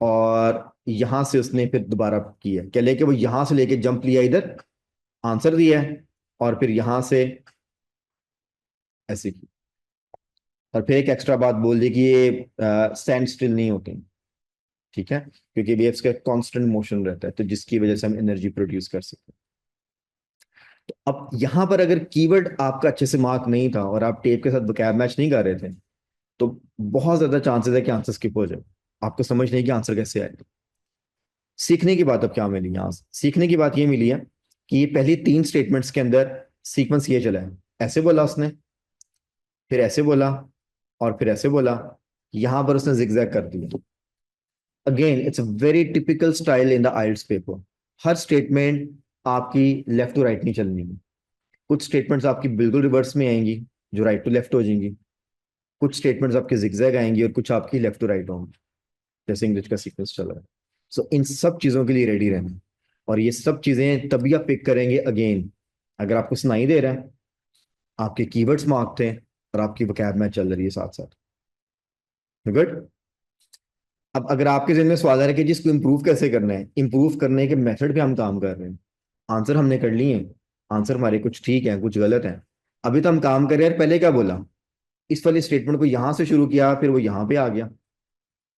और यहां से उसने फिर दोबारा किया, क्या लेके वो यहां से लेके जंप लिया, इधर आंसर दिया है, और फिर यहां से ऐसे की, और फिर एक एक्स्ट्रा बात बोल दी कि ये स्टैंड स्टिल नहीं होते। ठीक है, क्योंकि वेव्स का कांस्टेंट मोशन रहता है, तो जिसकी वजह से हम एनर्जी प्रोड्यूस कर सकते हैं। तो अब यहां पर अगर कीवर्ड आपका अच्छे से मार्क नहीं था और आप टेप के साथ वोकैब मैच नहीं कर रहे थे, तो बहुत ज्यादा चांसेस है कि आंसर स्किप हो जाए, आपको समझ नहीं कि आंसर कैसे आएगा। सीखने की बात अब क्या मिली यहाँ से? सीखने की बात ये मिली है कि ये पहली तीन स्टेटमेंट्स के अंदर सीक्वेंस ये चला है, ऐसे बोला उसने, फिर ऐसे बोला, और फिर ऐसे बोला, यहां पर उसने जिगजैग कर दिया। Again it's a very typical style in the IELTS paper. हर स्टेटमेंट आपकी लेफ्ट टू राइट नहीं चलनी है। कुछ स्टेटमेंट्स आपकी बिल्कुल रिवर्स में आएंगी जो राइट टू लेफ्ट हो जाएंगी, कुछ स्टेटमेंट्स आपकी जिगजैग आएंगी और कुछ आपकी लेफ्ट टू राइट होंगी, जैसे इंग्लिश का सीक्वेंस चल रहा है। सो इन सब चीजों के लिए रेडी रहना, और ये सब चीजें तभी आप पिक करेंगे अगेन अगर आपको सुनाई दे रहा है, आपके कीवर्ड्स मार्क थे, और आपकी वोकैब मैच चल रही है साथ साथ। गुड। अब अगर आपके जहन में सवाल आ रहा है कि जी इसको इम्प्रूव कैसे करना है, इम्प्रूव करने के मेथड पे हम काम कर रहे हैं। आंसर हमने कर लिए हैं, आंसर हमारे कुछ ठीक है कुछ गलत है, अभी तो हम काम कर रहे हैं। पहले क्या बोला, इस वाली स्टेटमेंट को यहां से शुरू किया, फिर वो यहां पे आ गया,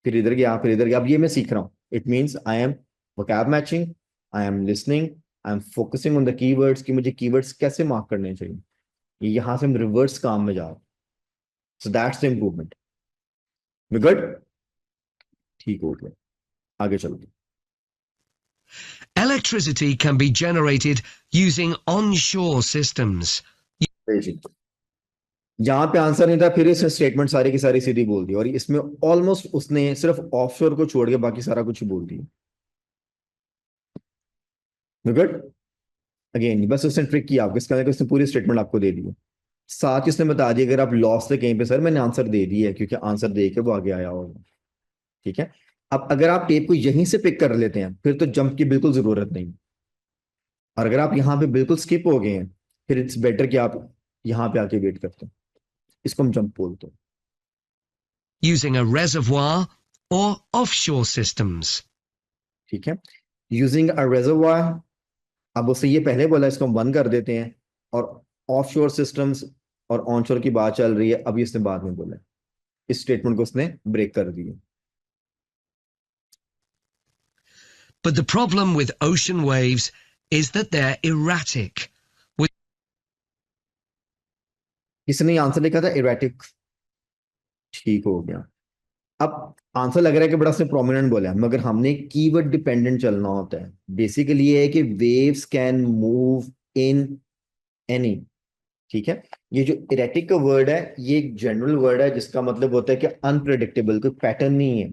फिर इधर गया, फिर इधर गया। अब ये मैं सीख रहा हूँ। It means I am vocab matching, I am listening, I am focusing on the keywords कि मुझे कीवर्ड्स कैसे मार्क करने चाहिए। ये यहां से हम रिवर्स काम में जा रहे हैं। So that's the improvement. Good, ठीक हो गया, आगे चलते हैं। Electricity can be generated using onshore systems. जहां पे आंसर नहीं था, फिर इस स्टेटमेंट सारी की सारी सीधी बोल दी, और इसमें ऑलमोस्ट उसने सिर्फ ऑफशोर को छोड़ के बाकी सारा कुछ ही बोल दिया। गुड। अगेन बस उसने ट्रिक किया आपको, इसका उसने पूरी स्टेटमेंट आपको दे दी है, साथ ही उसने बता दिया अगर आप लॉस थे कहीं पे, सर मैंने आंसर दे दिया है, क्योंकि आंसर दे के वो आगे आया होगा। ठीक है, अब अगर आप टेप को यहीं से पिक कर लेते हैं, फिर तो जंप की बिल्कुल जरूरत नहीं, और अगर आप यहाँ पे बिल्कुल स्किप हो गए हैं, फिर इट्स बेटर कि आप यहाँ पे आके वेट करते हैं। इसको हम जंप बोलते हैं। Using a reservoir or offshore systems. ठीक है, यूजिंग अ रेजर्वायर, अब उससे ये पहले बोला, इसको हम बंद कर देते हैं, और ऑफशोर सिस्टम्स और ऑनशोर की बात चल रही है, अभी इसने बाद में बोला, इस स्टेटमेंट को उसने ब्रेक कर दिया। But the problem with ocean waves is that they're erratic. इसने आंसर लिखा था इरेटिक, ठीक हो गया। अब आंसर लग रहा है कि बड़ा उसने प्रोमिनेंट बोला है, मगर हमने कीवर्ड डिपेंडेंट चलना होता है। बेसिकली ये है कि waves can move in any. ठीक है, ये जो इरेटिक का वर्ड है, ये एक जनरल वर्ड है जिसका मतलब होता है कि अनप्रेडिक्टेबल, कोई पैटर्न नहीं है।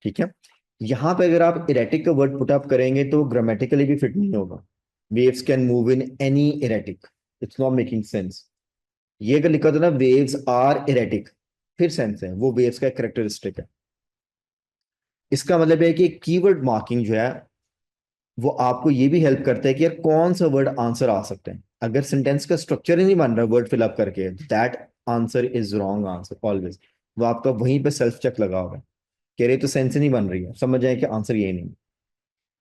ठीक है, यहां पे अगर आप इरेटिक का वर्ड पुट अप करेंगे तो ग्रामेटिकली भी फिट नहीं होगा। Waves can move in any erratic, it's not making sense. ये अगर लिखा था ना वेव्स आर इरेटिक, फिर सेंस है, वो वेव्स का कैरेक्टरिस्टिक है। इसका मतलब है कि कीवर्ड मार्किंग जो है वो आपको ये भी हेल्प करता है कि यार कौन सा वर्ड आंसर आ सकते हैं। अगर सेंटेंस का स्ट्रक्चर ही नहीं बन रहा वर्ड फिलअप करके, that answer is wrong answer always. वो आपका वहीं पे सेल्फ चेक लगा होगा, कह रहे तो सेंस ही नहीं बन रही है, समझ जाए कि आंसर यही नहीं है।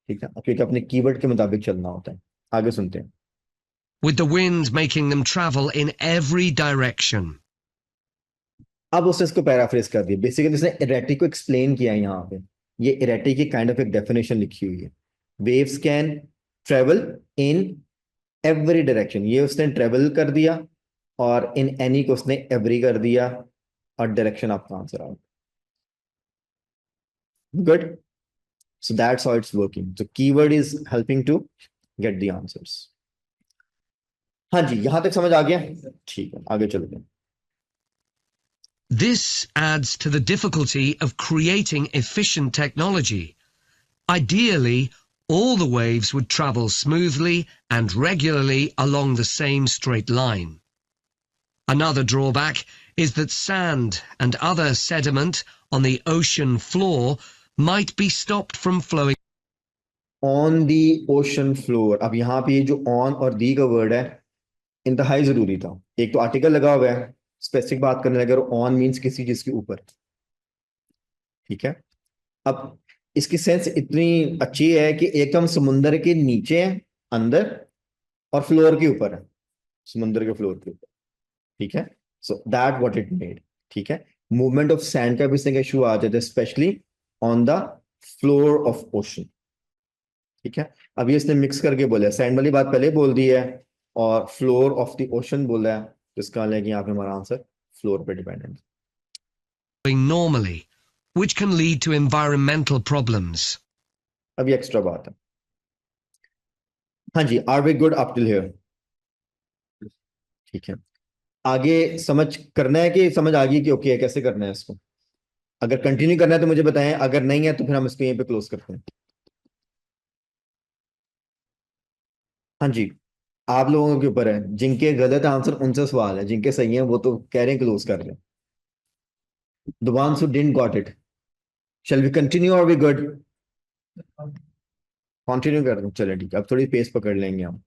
ठीक है, क्योंकि अपने कीवर्ड के मुताबिक चलना होता है। आगे सुनते हैं। with the wind making them travel in every direction. अब उसने इसको पैराफ्रेज कर दिया, बेसिकली इसने इरेटिक को एक्सप्लेन किया है यहाँ पे। ये इरेटिक की काइंड ऑफ एक डेफिनेशन लिखी हुई है। Waves can travel in every direction, ये उसने ट्रेवल कर दिया, और इन एनी को उसने एवरी कर दिया, और डायरेक्शन आपका आंसर आ good. So that's how it's working, so keyword is helping to get the answers. हाँ जी, यहां तक समझ आ गया? ठीक है, आगे चलते हैं। This adds to the difficulty of creating efficient technology. Ideally, all the waves would travel smoothly and regularly along the same straight line. Another drawback is that sand and other sediment on the ocean floor might be stopped from flowing. On the ocean floor, अब यहाँ पे ये जो on और दी का word है इंतहाई जरूरी था। एक तो आर्टिकल लगा हुआ है, स्पेसिफिक बात करने लगे, ऑन मीन्स किसी चीज के ऊपर। ठीक है, अब इसकी सेंस इतनी अच्छी है कि एकदम समुंदर के नीचे है, अंदर, और फ्लोर के ऊपर है, समुंदर के फ्लोर के ऊपर। ठीक है, so that what it made. ठीक है, मूवमेंट ऑफ सैंड का भी इसमें इशू आ जाता है, specially on the floor of ocean. ठीक है, अभी इसने मिक्स करके बोला है, सैंड वाली बात पहले बोल दी है और फ्लोर ऑफ द ओशन बोला है, तो इसका मतलब है कि यहाँ पे हमारा आंसर फ्लोर पे डिपेंडेंट है। Normally, which can lead to environmental problems. अभी एक्स्ट्रा बात है। हाँ जी, are we good up till here? ठीक है, आगे समझ करना है कि समझ आ गई कि ओके है, कैसे करना है इसको? अगर कंटिन्यू करना है तो मुझे बताएं, अगर नहीं है तो फिर हम इसको यहीं पे क्लोज करते हैं। हाँ जी, आप लोगों के ऊपर है, जिनके गलत आंसर उनसे सवाल है, जिनके सही हैं वो तो कह रहे हैं क्लोज कर लें। The ones who didn't got it, shall we continue or we good? Continue कर दूं, चले ठीक है, अब थोड़ी पेस पकड़ लेंगे हम।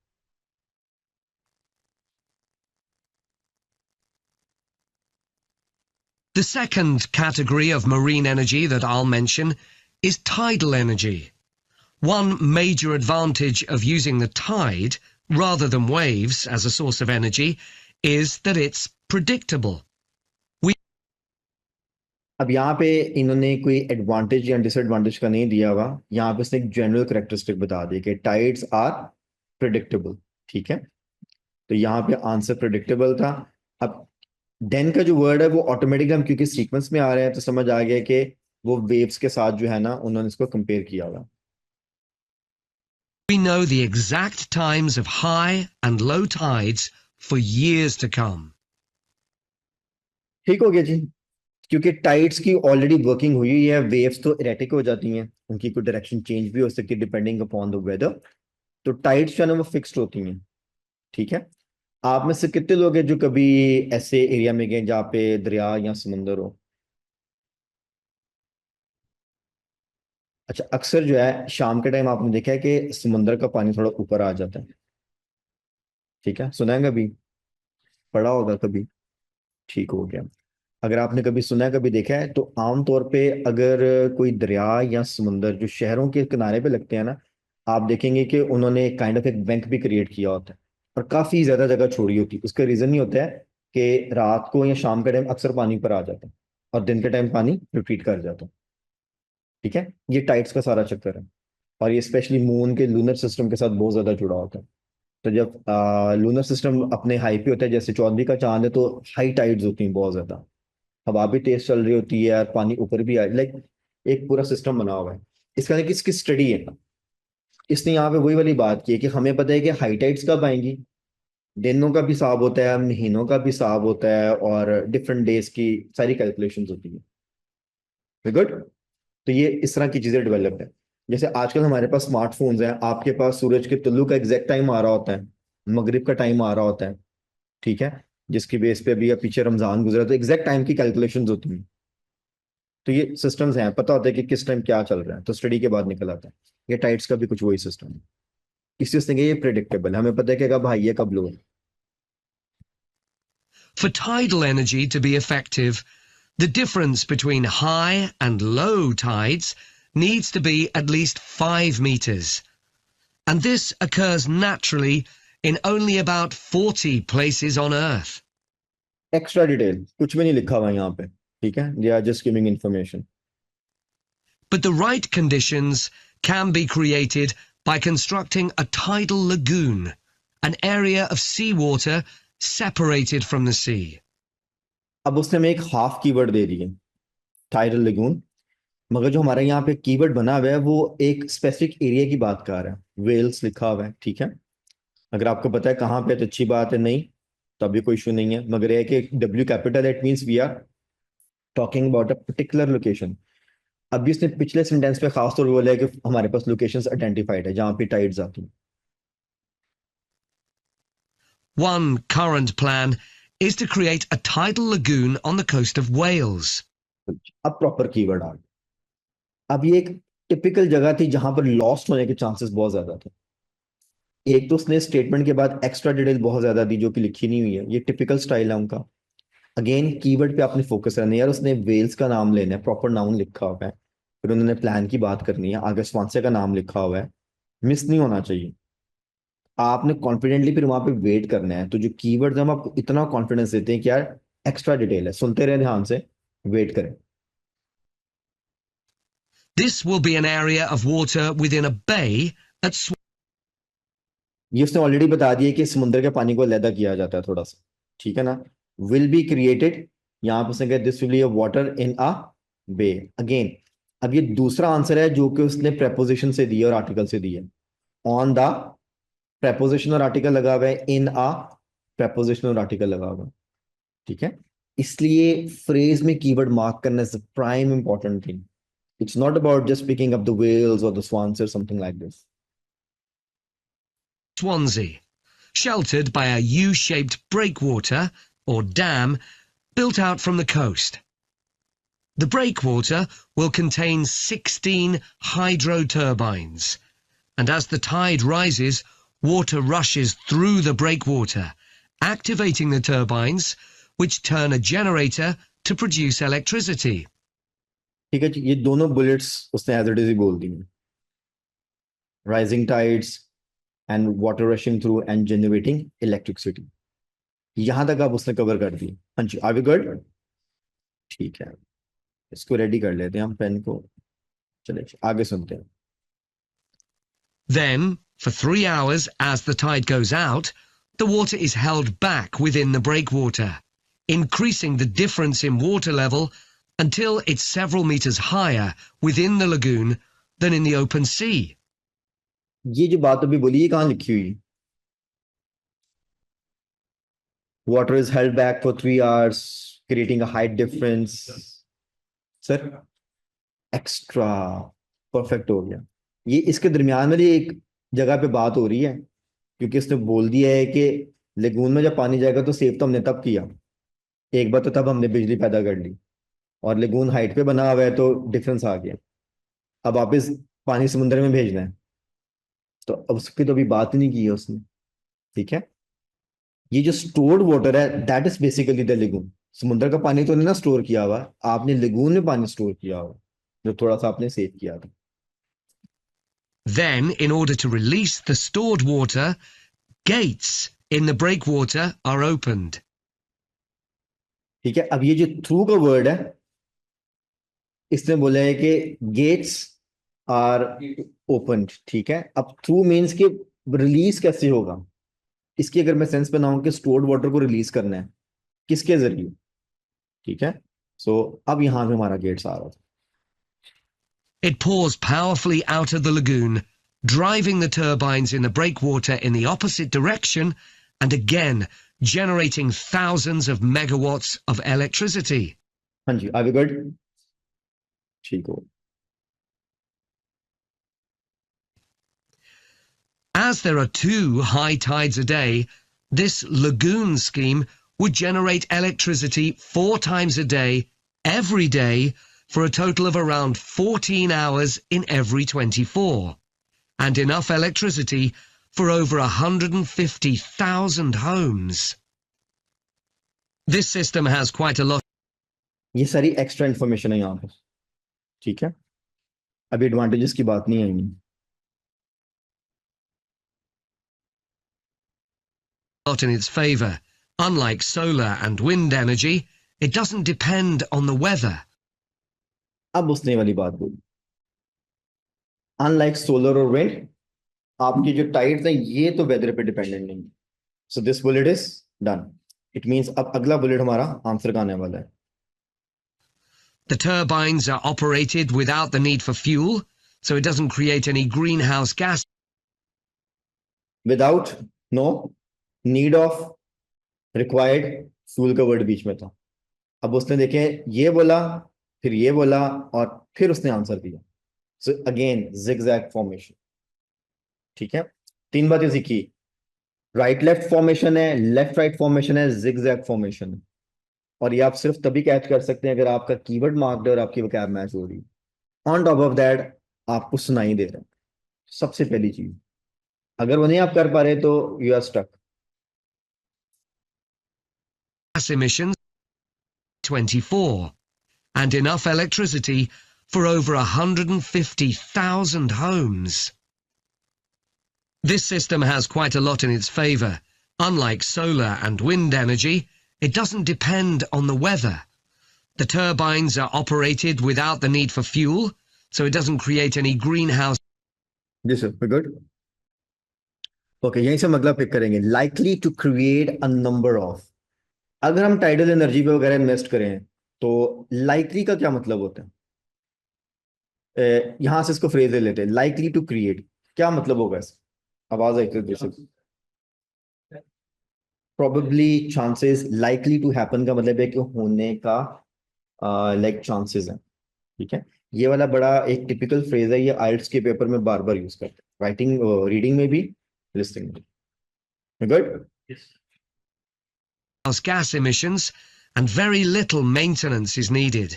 The second category of marine energy that I'll mention is tidal energy. One major advantage of using the tide rather than waves as a source of energy is that it's predictable. अब यहाँ पे इन्होंने कोई advantage या disadvantage का नहीं दिया हुआ, यहाँ पे इसने एक जनरल कैरेक्टरिस्टिक बता दी कि टाइड्स आर प्रिडिक्टेबल। ठीक है, तो यहाँ पे आंसर प्रिडिक्टेबल था। अब देन का जो वर्ड है वो ऑटोमेटिकली, हम क्योंकि सीक्वेंस में आ रहे हैं तो समझ आ गया कि वो वेव्स के साथ जो है ना, उन्होंने इसको कंपेयर किया हुआ। We know the exact times of high and low tides for years to come. ठीक हो गया जी, क्योंकि टाइड्स की ऑलरेडी वर्किंग हुई हुई है, वेव्स तो इरेटिक हो जाती हैं, उनकी कोई डायरेक्शन चेंज भी हो सकती है डिपेंडिंग अपॉन द वेदर, तो टाइड्स जो है ना वो फिक्स्ड होती हैं। ठीक है, आप में से कितने लोग हैं जो कभी ऐसे एरिया में गए जहाँ पे दरिया या समुंदर हो? अच्छा, अक्सर जो है शाम के टाइम आपने देखा है कि समुंदर का पानी थोड़ा ऊपर आ जाता है। ठीक है, सुना है कभी, पढ़ा होगा कभी? ठीक हो गया। अगर आपने कभी सुना है, कभी देखा है, तो आमतौर पे अगर कोई दरिया या समुंदर जो शहरों के किनारे पे लगते हैं ना, आप देखेंगे कि उन्होंने काइंड ऑफ एक बैंक भी क्रिएट किया होता है और काफी ज्यादा जगह छोड़ी होती है। उसका रीजन ये होता है कि रात को या शाम के टाइम अक्सर पानी पर आ जाता है और दिन के टाइम पानी रिट्रीट कर जाता है। ठीक है, ये टाइड्स का सारा चक्कर है, और ये स्पेशली मून के लूनर सिस्टम के साथ बहुत ज्यादा जुड़ा होता है। तो जब लूनर सिस्टम अपने हाई पे होता है, जैसे चौदहवीं का चांद है, तो हाई टाइड्स होती हैं बहुत ज्यादा, हवा भी तेज चल रही होती है, पानी ऊपर भी आ, लाइक एक पूरा सिस्टम बना हुआ है। इसका एक इसकी स्टडी है। इसने यहाँ पे वही वाली बात की है कि हमें पता है कि हाई टाइड्स कब आएंगी, दिनों का भी हिसाब होता है, महीनों का भी हिसाब होता है, और डिफरेंट डेज की सारी कैलकुलेशंस होती है। गुड, तो ये इस तरह की चीजें डेवलप्ड है। जैसे आजकल हमारे पास स्मार्टफोन्स हैं, आपके पास सूरज के तुल्लू का एग्जैक्ट टाइम आ रहा होता है, मगरिब का टाइम आ रहा होता है। ठीक है, जिसकी बेस पे अभी पीछे रमजान गुजरा, तो एग्जैक्ट टाइम की कैलकुलेशंस होती हैं। तो ये सिस्टम्स हैं, पता होता है कि किस टाइम क्या चल रहा है, तो स्टडी के बाद निकल आता है। ये टाइड्स का भी कुछ वही सिस्टम है। इसी से ये प्रिडिक्टेबल, हमें पता है कि कब हाई है कब लो है। For tidal energy to be effective, the difference between high and low tides needs to be at least 5 meters. And this occurs naturally in only about 40 places on Earth. Extra detail, कुछ भी नहीं लिखा हुआ यहाँ पे, ठीक है? They are just giving information. But the right conditions can be created by constructing a tidal lagoon, an area of seawater separated from the sea. अब उसने हमें एक हाफ कीवर्ड दे दी है, टाइडल लेगून, मगर जो हमारे यहाँ पे कीवर्ड बना हुआ है वो एक स्पेसिफिक एरिया की बात कर रहा है, वेल्स लिखा हुआ है, ठीक है? अगर आपको पता है कहाँ पे तो अच्छी बात है, नहीं तो अभी कोई इशू नहीं है, मगर यह कि W capital it means we are talking about a particular location. अभी उसने पिछले सेंटेंस पे खास तौर पे बोला है कि हमारे पास लोकेशंस आइडेंटिफाइड है जहाँ पे टाइड्स आती हैं. One current plan is to create a tidal lagoon on the coast of Wales. अब प्रॉपर कीवर्ड आ गया. अब ये एक टिपिकल जगह थी जहां पर लॉस्ट होने के चांसेस बहुत ज्यादा थे. एक तो उसने स्टेटमेंट के बाद एक्स्ट्रा डिटेल बहुत ज्यादा दी जो कि लिखी नहीं हुई है, ये टिपिकल स्टाइल है उनका. अगेन कीवर्ड पे आपने फोकस करना है यार, उसने वेल्स का नाम लेना है, प्रॉपर नाउन लिखा हुआ है, फिर उन्होंने प्लान की बात करनी है, आगे स्पॉन्सर का नाम लिखा हुआ है, मिस नहीं होना चाहिए. आपने कॉन्फिडेंटली फिर वहां पे वेट करना है. तो जो कीवर्ड हम आपको इतना कॉन्फिडेंस देते हैं कि यार एक्स्ट्रा डिटेल है, सुनते रहे ध्यान से, वेट करें. This will be an area of water within a bay at ये उसने ऑलरेडी बता दिया कि समुद्र के पानी को अलहदा किया जाता है थोड़ा सा, ठीक है ना? विल बी क्रिएटेड, यहाँ पर उसने कहा this will be a water in a bay. Again अब ये दूसरा आंसर है जो कि उसने प्रेपोजिशन से दिया और आर्टिकल से दिया. ऑन द प्रेपोजिशन और आर्टिकल लगा हुआ है, इन अ प्रेपोजिशन और आर्टिकल लगा हुआ है, ठीक है? इसलिए फ्रेज में कीवर्ड मार्क करना is the prime important thing. It's not about just picking up the whales और the swans or something like this. Swansea, sheltered by a U-shaped breakwater or dam built out from the coast. The breakwater will contain 16 hydro turbines, and as the tide rises, water rushes through the breakwater, activating the turbines, which turn a generator to produce electricity. ठीक है जी, ये दोनों bullets उसने as it is ही बोल दी. Rising tides and water rushing through and generating electricity, यहां तक आप उसने कवर कर दी. हाँ जी, आर वी गुड? ठीक है, इसको रेडी कर लेते हैं हम, पेन को. चले आगे सुनते हैं. Then, for 3 hours as the tide goes out, the water is held back within the breakwater, increasing the difference in water level until it's several meters higher within the lagoon than in the open sea. ये जो बात अभी बोली, ये कहाँ लिखी हुई? Water is held back for 3 hours, creating a height difference. Sir extra perfect हो गया. ये इसके दरमियान में एक जगह पे बात हो रही है, क्योंकि इसने बोल दिया है कि लेगून में जब पानी जाएगा तो सेव तो हमने तब किया, एक बार तो तब हमने बिजली पैदा कर ली, और लेगून हाइट पे बना हुआ है तो डिफरेंस आ गया. अब वापस पानी समुद्र में भेजना है, तो अब उसकी तो अभी बात ही नहीं की है उसने, ठीक है? ये जो स्टोर्ड वाटर है that is basically the lagoon. समुद्र का पानी तो नहीं ना स्टोर किया हुआ, आपने लेगून में पानी स्टोर किया हुआ जो थोड़ा सा आपने सेव किया था. Then, in order to release the stored water, gates in the breakwater are opened. ठीक है, अब ये जो थ्रू का वर्ड है, इसने बोला है कि गेट्स आर ओपन, ठीक है? अब थ्रू मीन्स कि रिलीज कैसे होगा, इसकी अगर मैं सेंस बनाऊं कि स्टोर्ड वाटर को रिलीज करना है किसके जरिए, ठीक है? सो अब यहां पे हमारा गेट्स आ रहा था. It pours powerfully out of the lagoon, driving the turbines in the breakwater in the opposite direction and again generating thousands of megawatts of electricity. हाँ जी, आर वी गुड? ठीक हो. As there are 2 high tides a day, this lagoon scheme would generate electricity 4 times a day, every day, for a total of around 14 hours in every 24, and enough electricity for over 150,000 homes. This system has quite a lot ये सारी extra information है यहाँ पर, ठीक है। अभी advantages की बात नहीं आएंगी। in its favor. Unlike solar and wind energy, it doesn't depend on the weather. अब उसने वाली बात बोली, अनलाइक सोलर और विंड, आपकी जो टाइड्स हैं ये तो वेदर पे डिपेंडेंट नहीं। So this bullet is done. It means अब अगला बुलेट हमारा आंसर का आने वाला है। The turbines are operated without the need for fuel, so it doesn't create any greenhouse gas. Without, no, need of, required, fuel का word बीच में था। अब उसने देखे ये बोला, फिर ये बोला, और फिर उसने आंसर दिया। सो अगेन zigzag फॉर्मेशन, ठीक है। 3 बातें सीखी, राइट लेफ्ट फॉर्मेशन है, लेफ्ट राइट फॉर्मेशन है, zigzag फॉर्मेशन है। और ये आप सिर्फ तभी कैच कर सकते हैं अगर आपका कीवर्ड मार्क्ड है और आपकी वोकैब मैच हो रही है। ऑन टॉप ऑफ दैट आपको सुनाई दे रहा है, सबसे पहली चीज। अगर वो नहीं आप कर पा रहे तो you are stuck. Gas emissions 24, and enough electricity for over 150,000 homes. This system has quite a lot in its favor. Unlike solar and wind energy, it doesn't depend on the weather. The turbines are operated without the need for fuel, so it doesn't create any greenhouse. जी sir, good. Okay, यहीं से हम अगला pick करेंगे, likely to create a number of. अगर हम tidal energy पे वगैरह इन्वेस्ट करें तो लाइकली का क्या मतलब होता है? यहां से इसको फ्रेज ले लेते हैं, लाइकली टू क्रिएट, क्या मतलब होगा इसका? आवाज आई थी। Probably, chances, likely to happen का मतलब है कि होने का लाइक चांसेस हैं, ठीक है। ये वाला बड़ा एक टिपिकल फ्रेज है, ये आइल्ट्स के पेपर में बार बार यूज करते हैं, राइटिंग रीडिंग में भी, लिस्टिंग में। Good. Gas emissions, and very little maintenance is needed.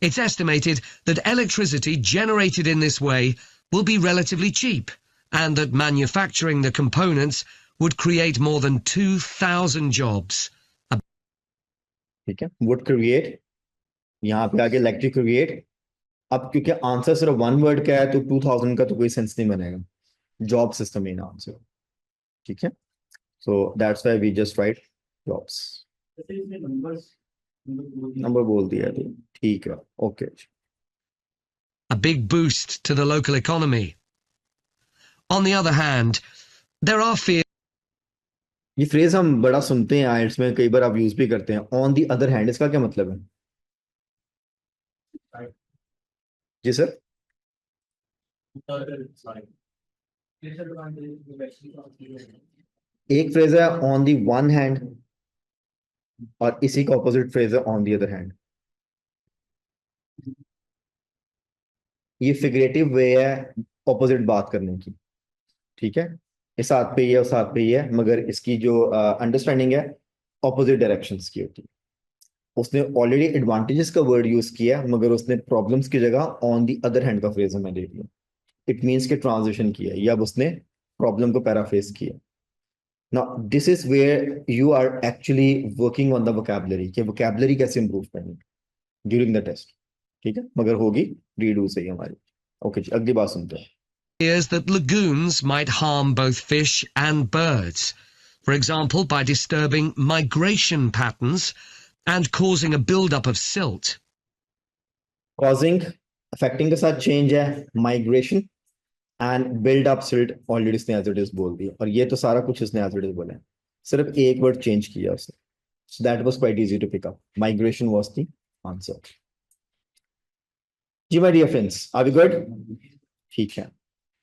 It's estimated that electricity generated in this way will be relatively cheap, and that manufacturing the components would create more than 2,000 jobs. ठीक है, would create, यहाँ पे आगे electric create. अब क्योंकि answer सिर्फ 1 word का है तो 2000 का तो कोई सेंस नहीं बनेगा, जॉब सिस्टम मेन आंसर, ठीक है। So that's why we just write jobs. Number बोल दिया तो ठीक है, okay. A big boost to the local economy. On the other hand, there are fears. ये फ्रेज हम बड़ा सुनते हैं आइल्ट्स में, कई बार आप यूज भी करते हैं। ऑन दी अदर हैंड, इसका क्या मतलब है? जी सर। एक फ्रेज है ऑन दी वन हैंड, और इसी का ऑपोजिट फ्रेज है ऑन दी अदर हैंड। ये फिगरेटिव वे है ऑपोजिट बात करने की, ठीक है। इस हाथ पे ये, उस हाथ पे ये है, मगर इसकी जो अंडरस्टैंडिंग है ऑपोजिट डायरेक्शंस की होती है। उसने ऑलरेडी एडवांटेजेस का वर्ड यूज किया, मगर उसने प्रॉब्लम्स की जगह ऑन दी अदर हैंड का फ्रेज हमें दे दिया। इट मीन्स के ट्रांजिशन किया, या अब उसने प्रॉब्लम को पैराफ्रेज किया। Now this is where you are actually working on the vocabulary, कि वोकैबुलरी कैसे इंप्रूव करनी ड्यूरिंग द टेस्ट, ठीक है। मगर होगी रीडू से ही हमारी। ओके जी, अगली बात सुनते हैं। Fears that lagoons might harm both fish and birds, for example by disturbing migration patterns and causing a build-up of silt. Causing, affecting के साथ चेंज है, migration and build up silt already इसने as it is बोल दिया, और ये तो सारा कुछ इसने एज इट इज बोला है, सिर्फ एक वर्ड चेंज किया उसने। So that was quite easy to pick up, migration was the answer. जी my dear friends, are we good? ठीक है।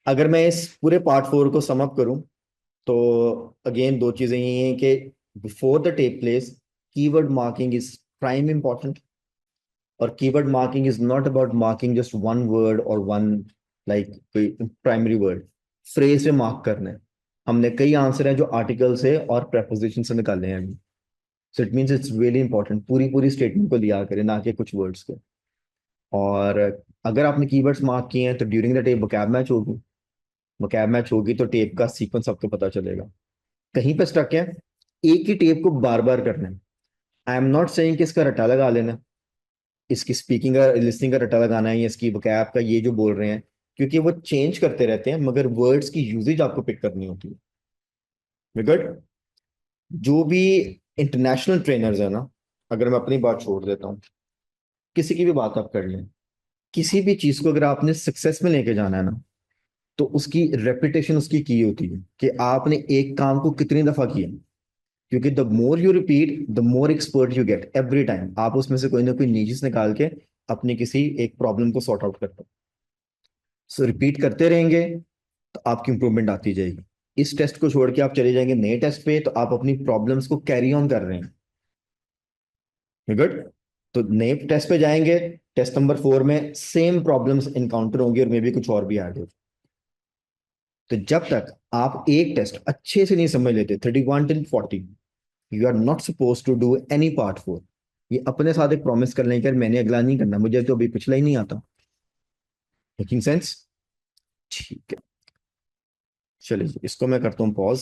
अगर मैं इस पूरे पार्ट 4 को सम अप करूं तो अगेन 2 चीजें ये हैं कि before the take place keyword marking is prime important, और keyword marking is not about marking just one word और one like primary word, phrase पे मार्क करना है। हमने कई आंसर हैं जो आर्टिकल से और प्रेपोजिशन से निकाले हैं अभी। So it means it's really important, पूरी पूरी स्टेटमेंट को लिया करें, ना कि कुछ वर्ड्स को। और अगर आपने कीवर्ड्स मार्क किए हैं तो during the tape vocab match होगी, वोकैब मैच होगी तो टेप का सीक्वेंस आपको पता चलेगा। कहीं पे स्टक है, एक ही टेप को बार बार करना है, आई एम नॉट सेइंग कि इसका रट्टा लगा लेना, इसकी स्पीकिंग का लिसनिंग का रट्टा लगाना है, या इसकी वोकैब का ये जो बोल रहे हैं, क्योंकि वो चेंज करते रहते हैं, मगर वर्ड्स की यूजेज आपको पिक करनी होती है। गुड। जो भी इंटरनेशनल ट्रेनर्स है ना, अगर मैं अपनी बात छोड़ देता हूँ, किसी की भी बात आप कर लें, किसी भी चीज को अगर आपने सक्सेस में लेके जाना है ना, तो उसकी रेपिटेशन उसकी की होती है कि आपने एक काम को कितनी दफा किया। क्योंकि the more you repeat the more expert you get every time. आप उसमें से कोई ना कोई निजीज निकाल के अपनी किसी एक प्रॉब्लम को सॉर्ट आउट करते हो। सो रिपीट करते रहेंगे तो आपकी इंप्रूवमेंट आती जाएगी। इस टेस्ट को छोड़ के आप चले जाएंगे नए टेस्ट पे, तो आप अपनी प्रॉब्लम्स को कैरी ऑन कर रहे हैं। गुड। तो नए टेस्ट पे जाएंगे, टेस्ट नंबर 4 में सेम प्रॉब्लम्स इनकाउंटर होंगी और मे बी कुछ और भी ऐड हो। तो जब तक आप एक टेस्ट अच्छे से नहीं समझ लेते 31 till 40, you are not suppose to do any part 4। ये अपने साथ एक प्रॉमिस कर लें कि मैंने अगला नहीं करना, मुझे तो अभी पिछला ही नहीं आता। Making sense? ठीक है, चलिए इसको मैं करता हूँ पॉज।